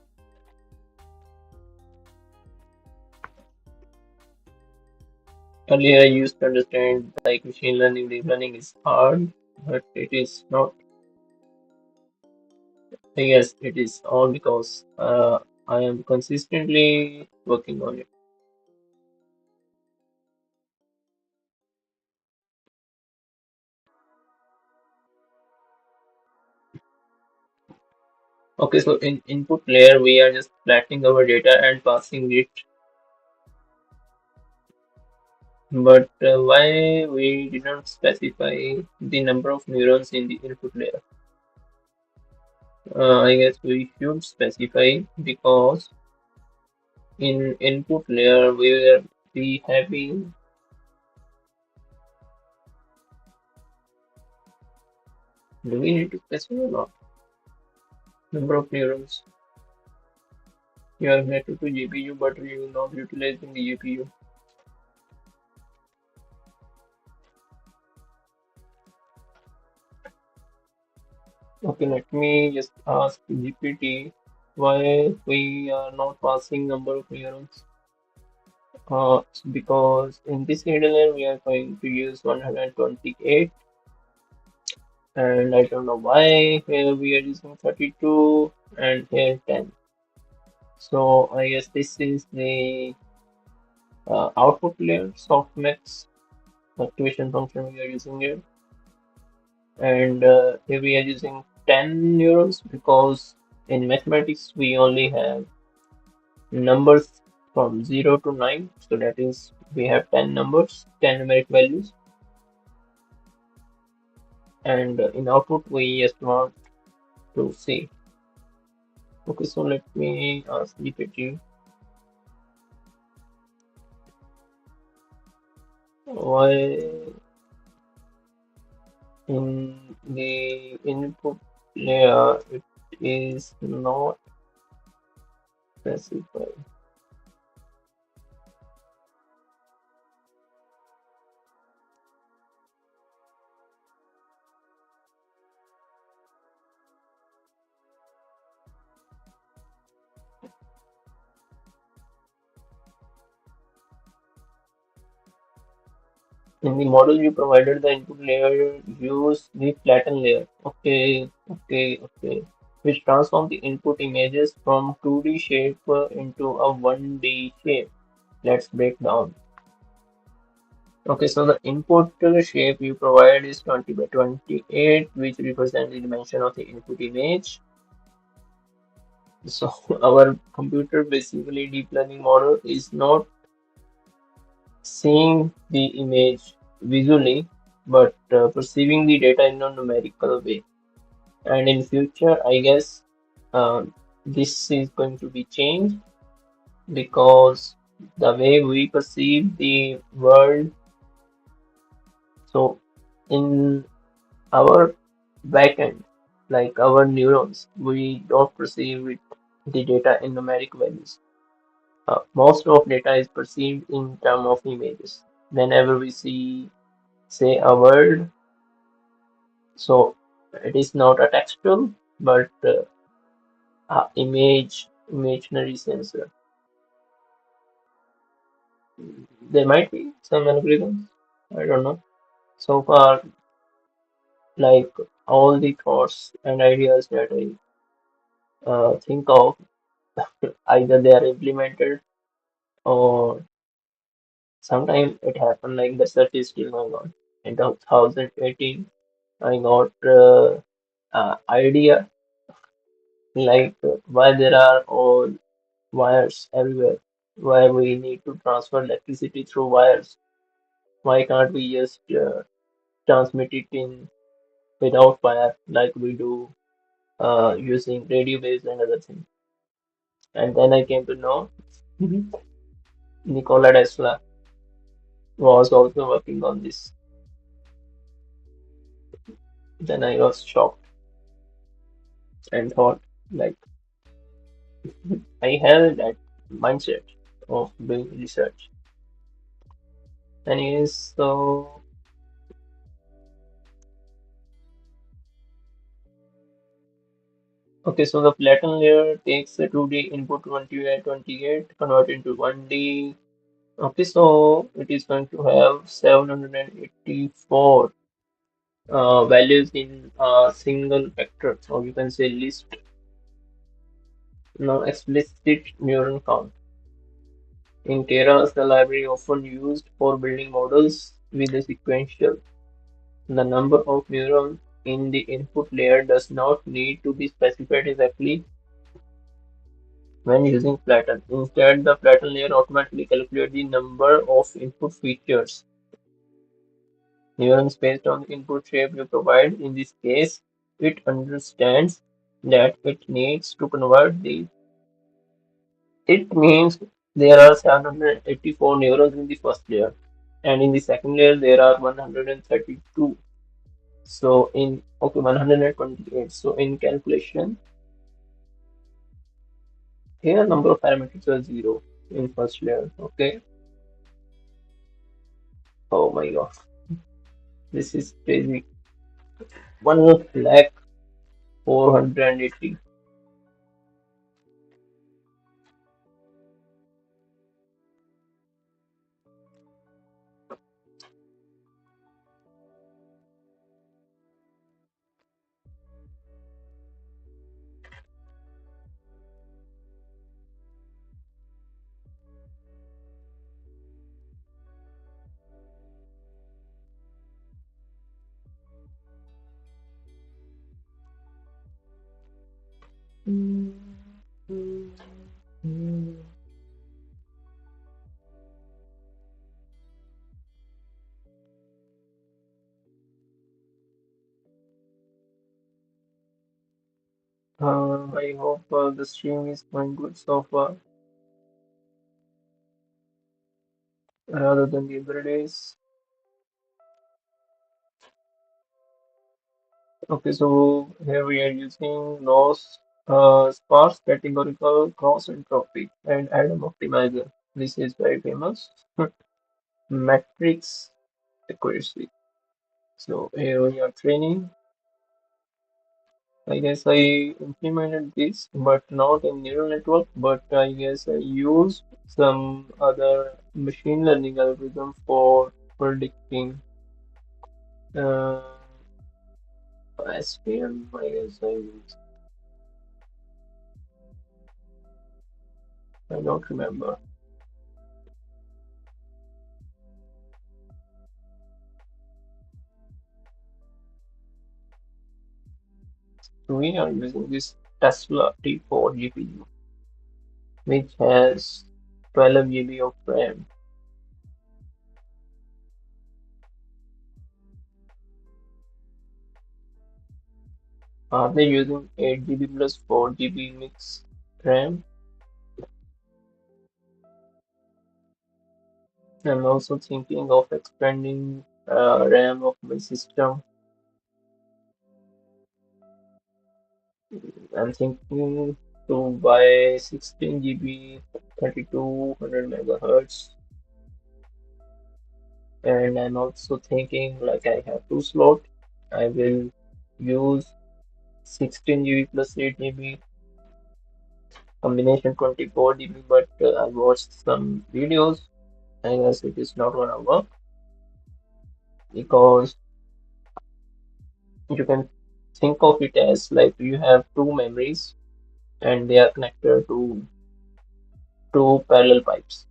Earlier I used to understand like machine learning, deep learning is hard, but it is not. I guess it is all because I am consistently working on it. Okay, so in input layer we are just flattening our data and passing it. But why we did not specify the number of neurons in the input layer? I guess we should specify because in input layer we will be having, do we need to specify or not? Number of neurons. You are connected to GPU but you will not utilizing the GPU. Okay, let me just ask GPT why we are not passing number of neurons. Because in this hidden we are going to use 128, and I don't know why here we are using 32 and here 10. So I guess this is the output layer, softmax activation function we are using here, and here we are using 10 neurons because in mathematics we only have numbers from 0 to 9, so that is we have 10 numbers, 10 numeric values, and in output we just want to see. Okay, so let me ask GPT why in the input layer it is not specified. In the model you provided, the input layer use the flatten layer. Okay, okay, okay. Which transform the input images from 2D shape into a 1D shape. Let's break down. Okay, so the input shape you provide is 20 by 28, which represents the dimension of the input image. So our computer, basically deep learning model, is not seeing the image visually, but perceiving the data in a numerical way. And in future, I guess uh, this is going to be changed because the way we perceive the world. So in our backend, like our neurons, we don't perceive it, the data in numeric values. Most of data is perceived in terms of images. Whenever we see, say, a word, So it is not a textual, but imaginary sensor. There might be some algorithms. I don't know. So far, like all the thoughts and ideas that I think of, either they are implemented or sometimes it happened like the search is still going on. In 2018, I got idea like why there are all wires everywhere, why we need to transfer electricity through wires. Why can't we just transmit it in without wire like we do using radio waves and other things? And then I came to know Nikola Tesla was also working on this. Then I was shocked and thought, like, I have that mindset of doing research. Anyways, so okay, so the flatten layer takes a 2D input 2828, convert into 1D. Okay, so it is going to have 784 values in a single vector, or you can say list. Now, explicit neuron count. In Keras, the library often used for building models with a sequential. The number of neurons in the input layer does not need to be specified exactly when using flatten. Instead, the flatten layer automatically calculates the number of input features, neurons based on the input shape you provide. In this case, it understands that it needs to convert the. It means there are 784 neurons in the first layer, and in the second layer there are 132. So in okay 128. So in calculation, here number of parameters are zero in first layer. Okay. Oh my god, this is crazy. 1,480. I hope the stream is going good so far, rather than the other days. Okay, so here we are using loss, sparse categorical cross entropy and Adam optimizer. This is very famous. Matrix accuracy. So here we are training. I guess I implemented this, but not in neural network, but I guess I used some other machine learning algorithm for predicting uh, SPM, I guess I used. I don't remember. So we are using this Tesla T4 GPU, which has 12 GB of RAM. Are they using 8 GB plus 4 GB mix RAM? I'm also thinking of expanding RAM of my system. I'm thinking to buy 16 GB 3200 megahertz, and I'm also thinking like I have two slot. I will. use 16 GB plus 8 GB, combination 24 GB, but I watched some videos. I guess it is not gonna work because you can think of it as like you have two memories and they are connected to two parallel pipes,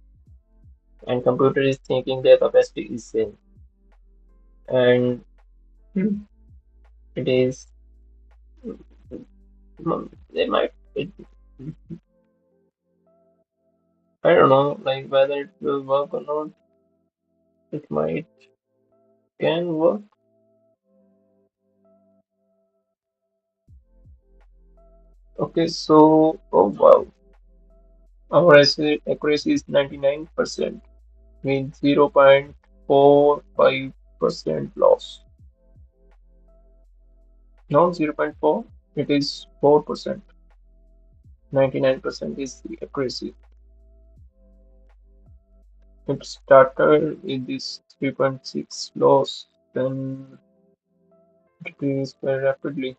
and computer is thinking their capacity is same, and it is they might it, I don't know like whether it will work or not. It might can work. Okay, so oh wow, our accuracy is 99% with 0.45% loss. Not 0.4, it is 4%. 99% is the accuracy. It started with this 3.6 loss, then decreased very rapidly.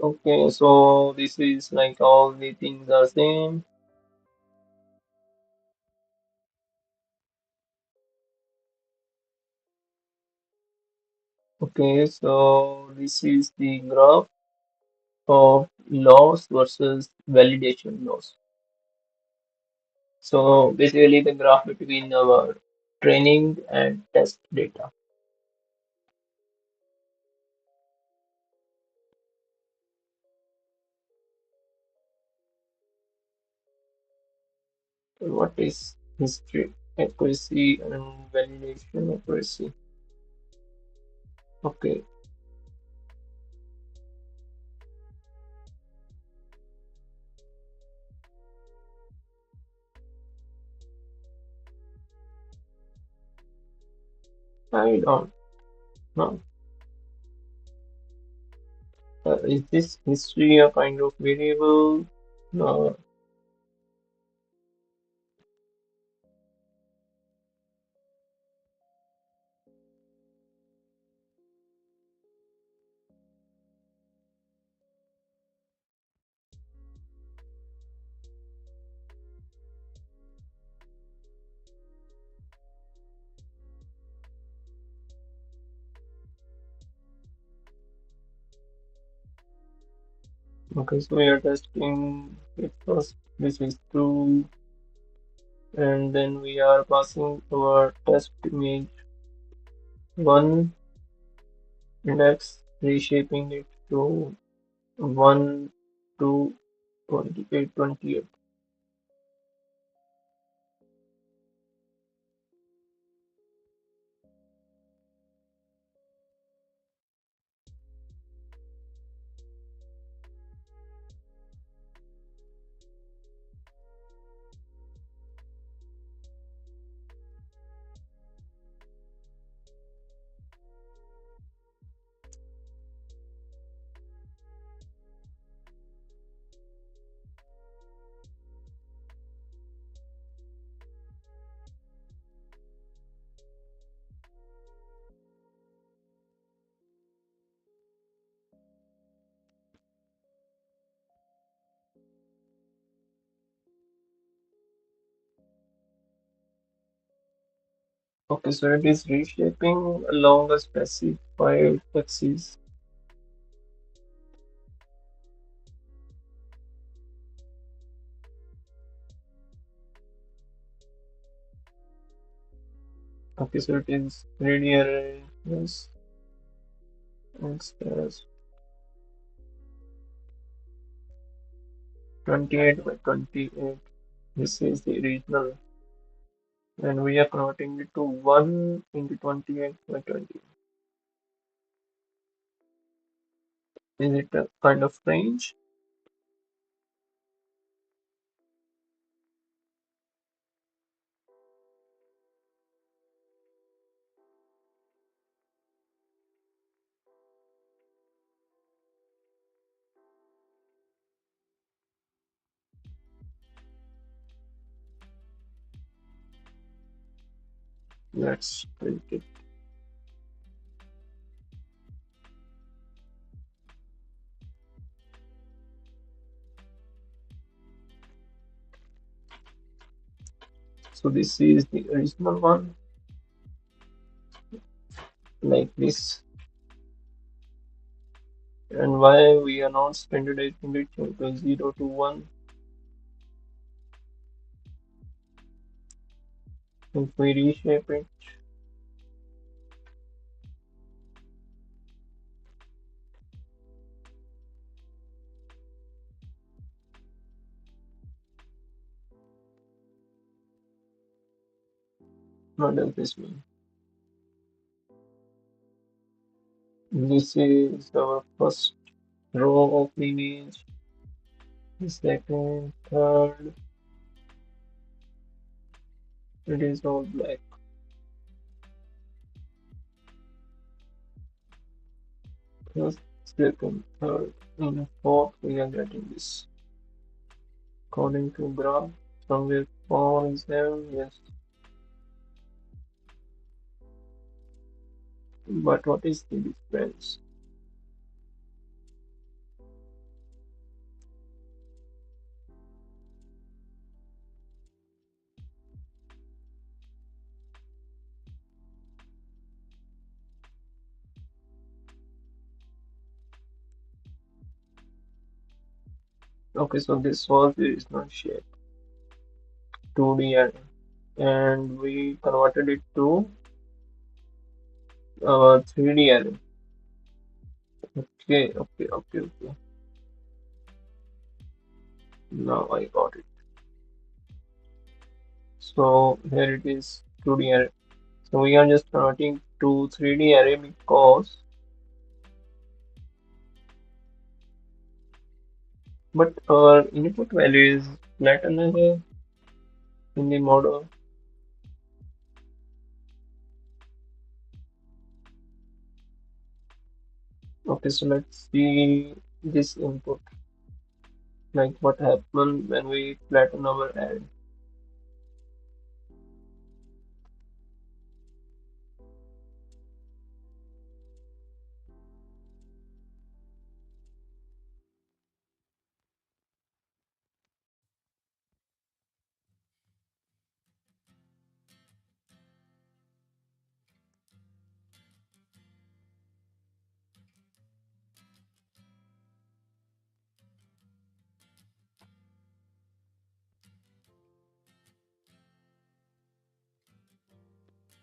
Okay, so this is like all the things are same. Okay, so this is the graph of loss versus validation loss. So basically the graph between our training and test data. What is history accuracy and validation accuracy? Okay, I don't know. Is this history a kind of variable? No. Okay, so we are testing it first. This is true, and then we are passing our test image one index, reshaping it to 1 to 28, 28. Okay, so it is reshaping along a specified axis. Okay, so it is linear. Yes, yes, 28 by 28. This is the original, and we are converting it to 1 into 28 by 20. Is it a kind of range? Let's print it. So this is the original one, like this. And why we are not standardizing it to 0 to 1? If we reshape it, what does this mean? This is our first row of image, the second, third, it is all black. First, second, third, and fourth, we are getting this. According to graph, somewhere 4 and 7, yes. But what is the difference? Okay, so this was the original shape, 2D array, and we converted it to 3D array. Okay. Now I got it. So here it is 2D array. So we are just converting to 3D array because, but our input value is flattened array in the model. Okay, so let's see this input, like what happened when we flatten our array.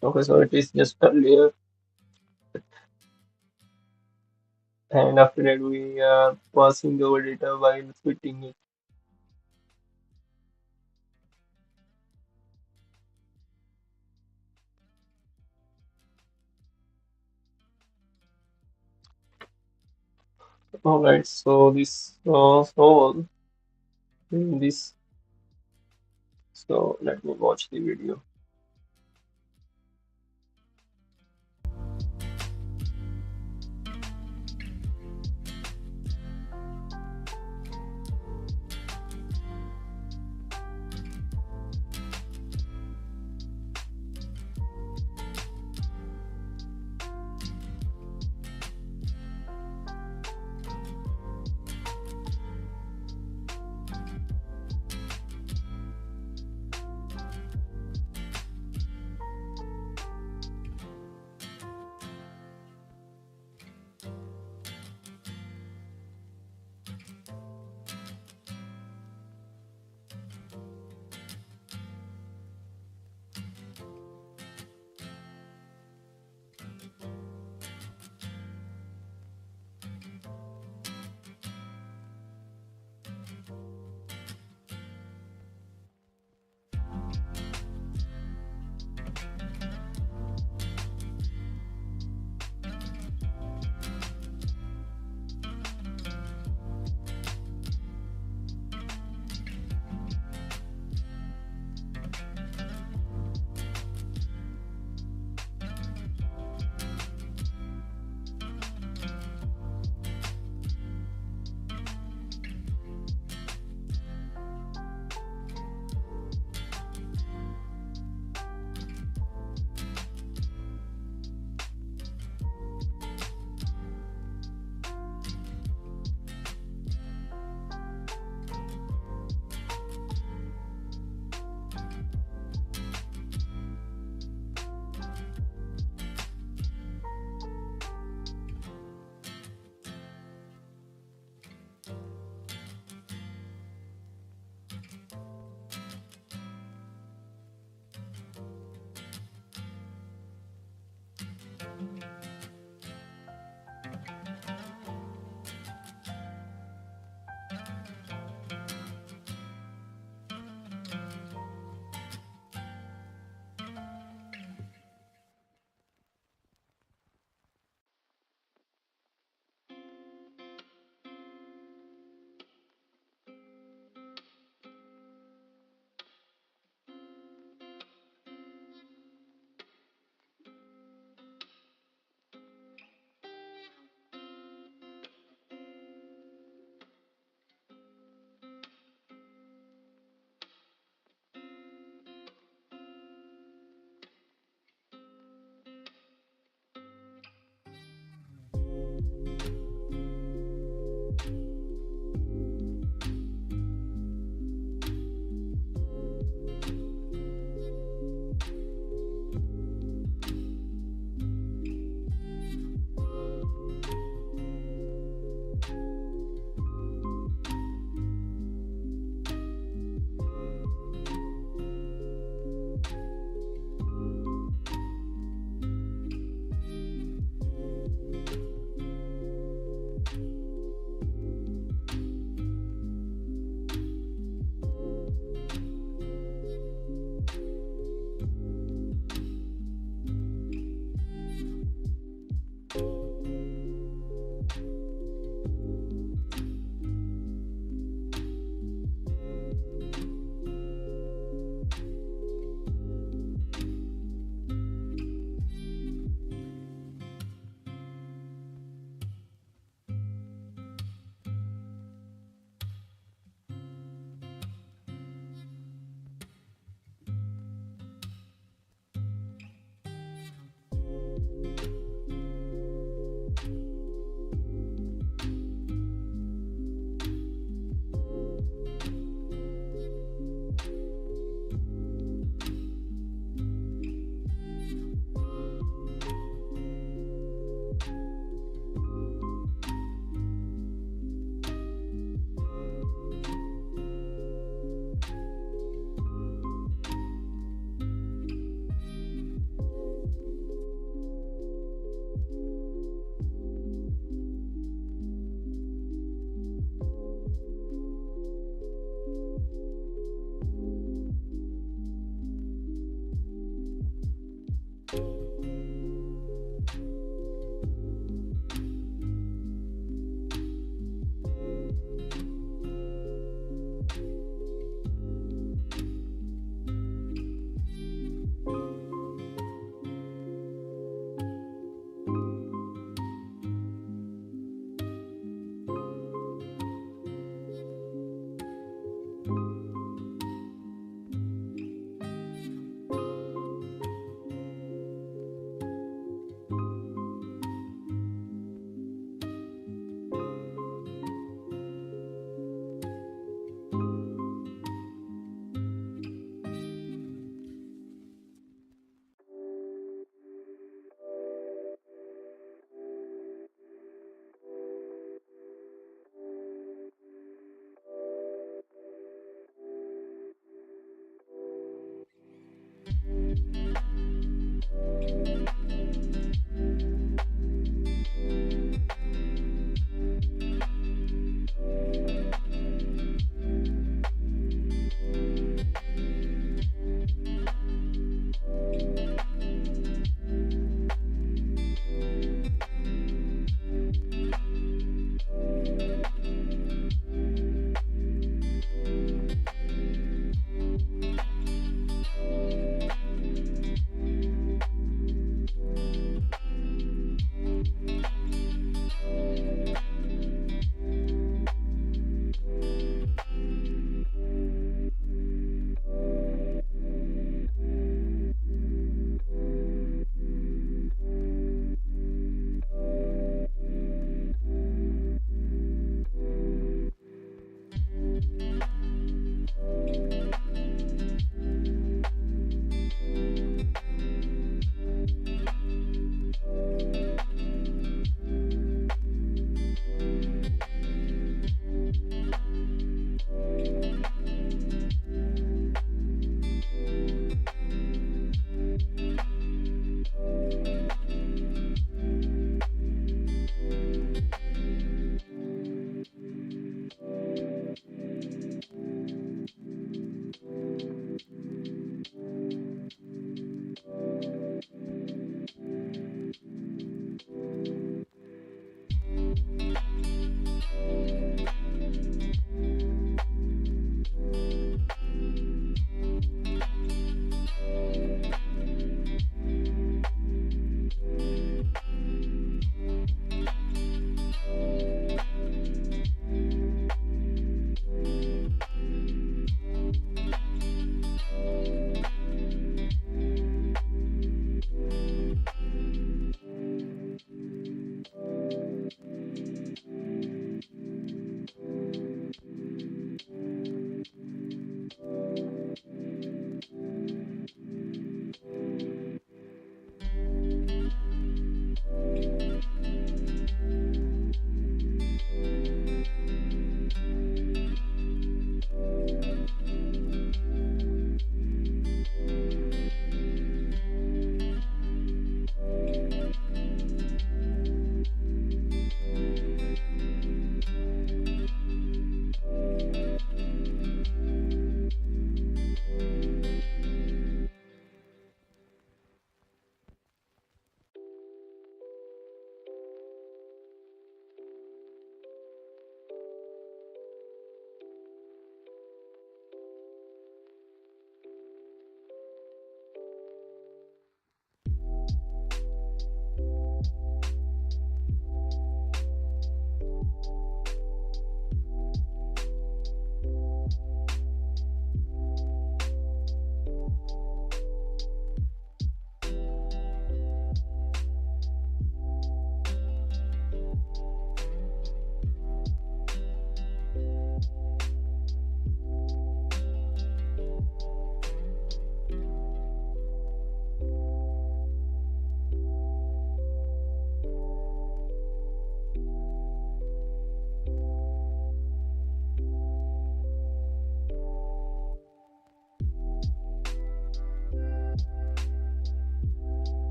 Okay, so it is just a layer, and after that we are passing our data while fitting it. Alright, so this all in this. So let me watch the video.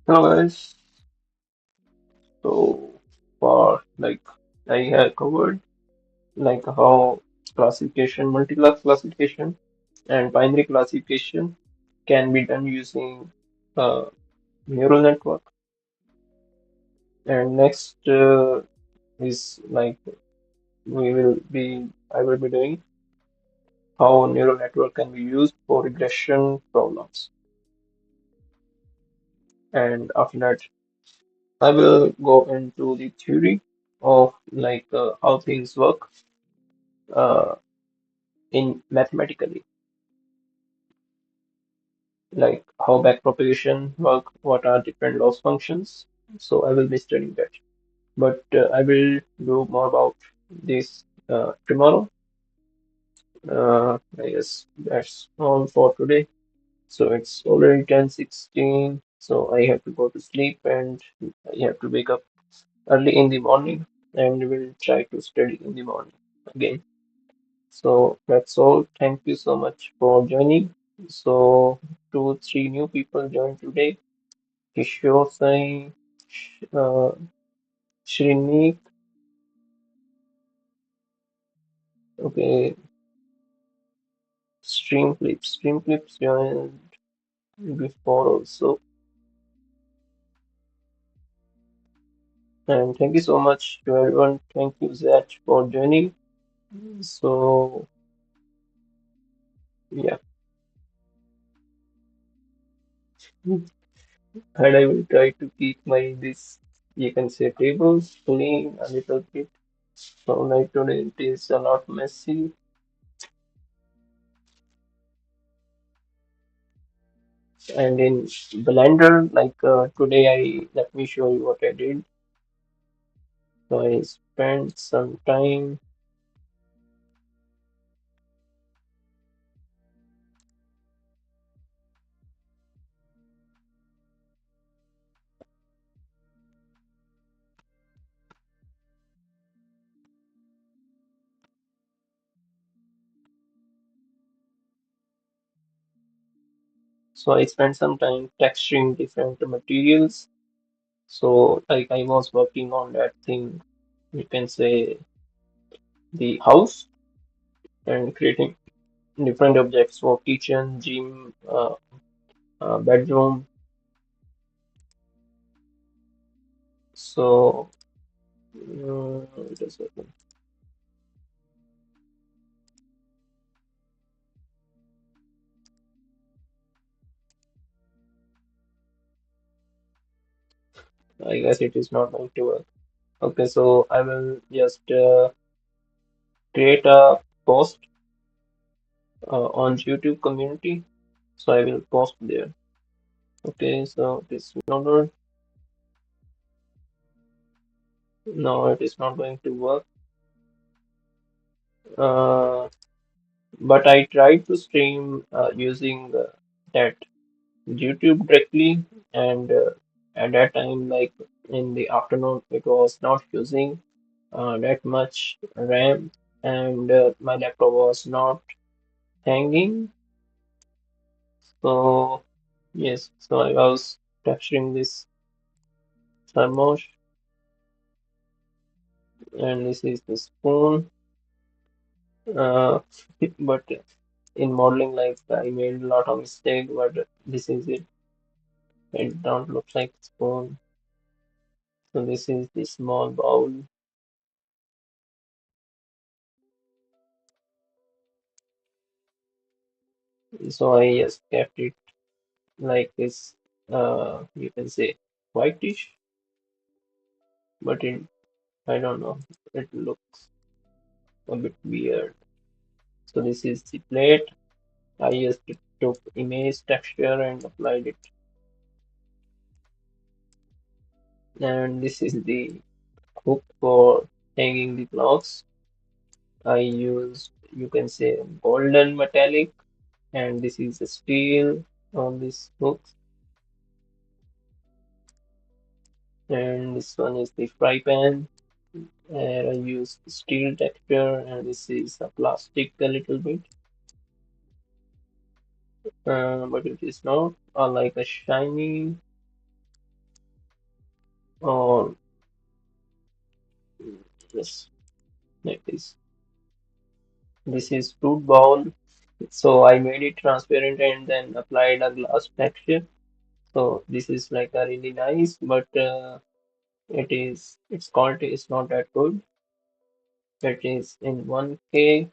Hello guys. So far, I have covered how classification, multi-class classification, and binary classification can be done using uh, neural network. And next is I will be doing how neural network can be used for regression problems. And after that, I will go into the theory of how things work uh, in mathematically, like how backpropagation work, what are different loss functions. So I will be studying that. But I will do more about this tomorrow. I guess that's all for today. So it's already 10:16, so I have to go to sleep and I have to wake up early in the morning and will try to study in the morning again. So that's all. Thank you so much for joining. So two, three new people joined today. Kishore Sai, Shrinik, Okay, stream clips joined before also. And thank you so much to everyone. Thank you, Zach, for joining. So, yeah, and I will try to keep my this you can say tables clean a little bit. So like today it is a lot messy. And in Blender, like today I let me show you what I did. So I spent some time. So I spent some time texturing different materials. So like I was working on that thing, you can say the house and creating different objects for kitchen, gym, bedroom. So wait a second. I guess it is not going to work. Okay, so I will just create a post on YouTube community. So I will post there. Okay, so this number. No, it is not going to work. Uh, but I tried to stream using that YouTube directly, and at that time, like in the afternoon, it was not using that much RAM, and my laptop was not hanging. So yes, so I was capturing this thermos, and this is the spoon. Uh, but in modeling, like I made a lot of mistake, but this is it. It don't look like spoon. So this is the small bowl. So I just kept it like this. You can say whitish, but it I don't know. It looks a bit weird. So this is the plate. I just took image texture and applied it. And this is the hook for hanging the clothes. I used, you can say, golden metallic, and this is the steel on this hook. And this one is the fry pan, and I used steel texture, and this is a plastic a little bit, but it is not like a shiny or yes, like this. This is fruit bowl. So I made it transparent and then applied a glass texture. So this is like a really nice, but its quality is not that good. It is in 1K,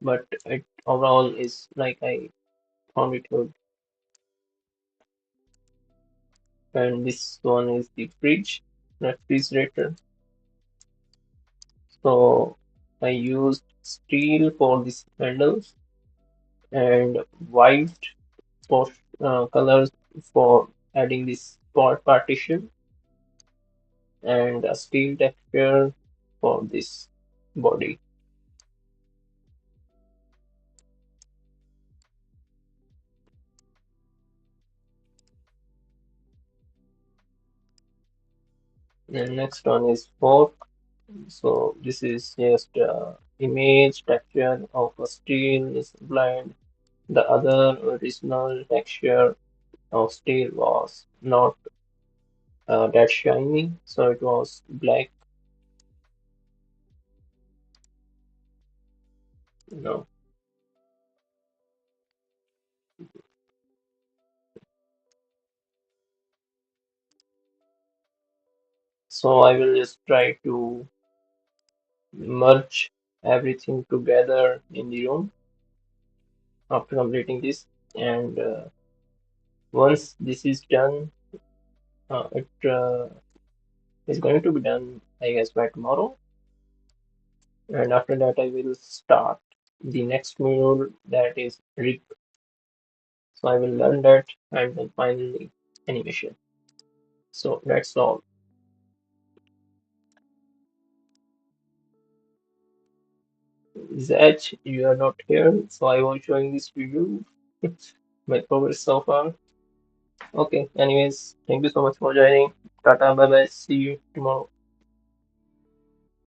but it overall is like I found it good. And this one is the fridge refrigerator. So I used steel for these handles and white for colors for adding this spot partition and a steel texture for this body. And next one is fork. So this is just image texture of a steel is blind. The other original texture of steel was not that shiny, so it was black. No. So I will just try to merge everything together in the room after completing this. And once this is done, it is going to be done, I guess, by tomorrow. And after that, I will start the next module, that is rig. So I will learn that and then finally animation. So that's all. Zach, you are not here, so I was showing this to you. My progress so far. Okay, anyways, thank you so much for joining. Tata, bye bye. See you tomorrow.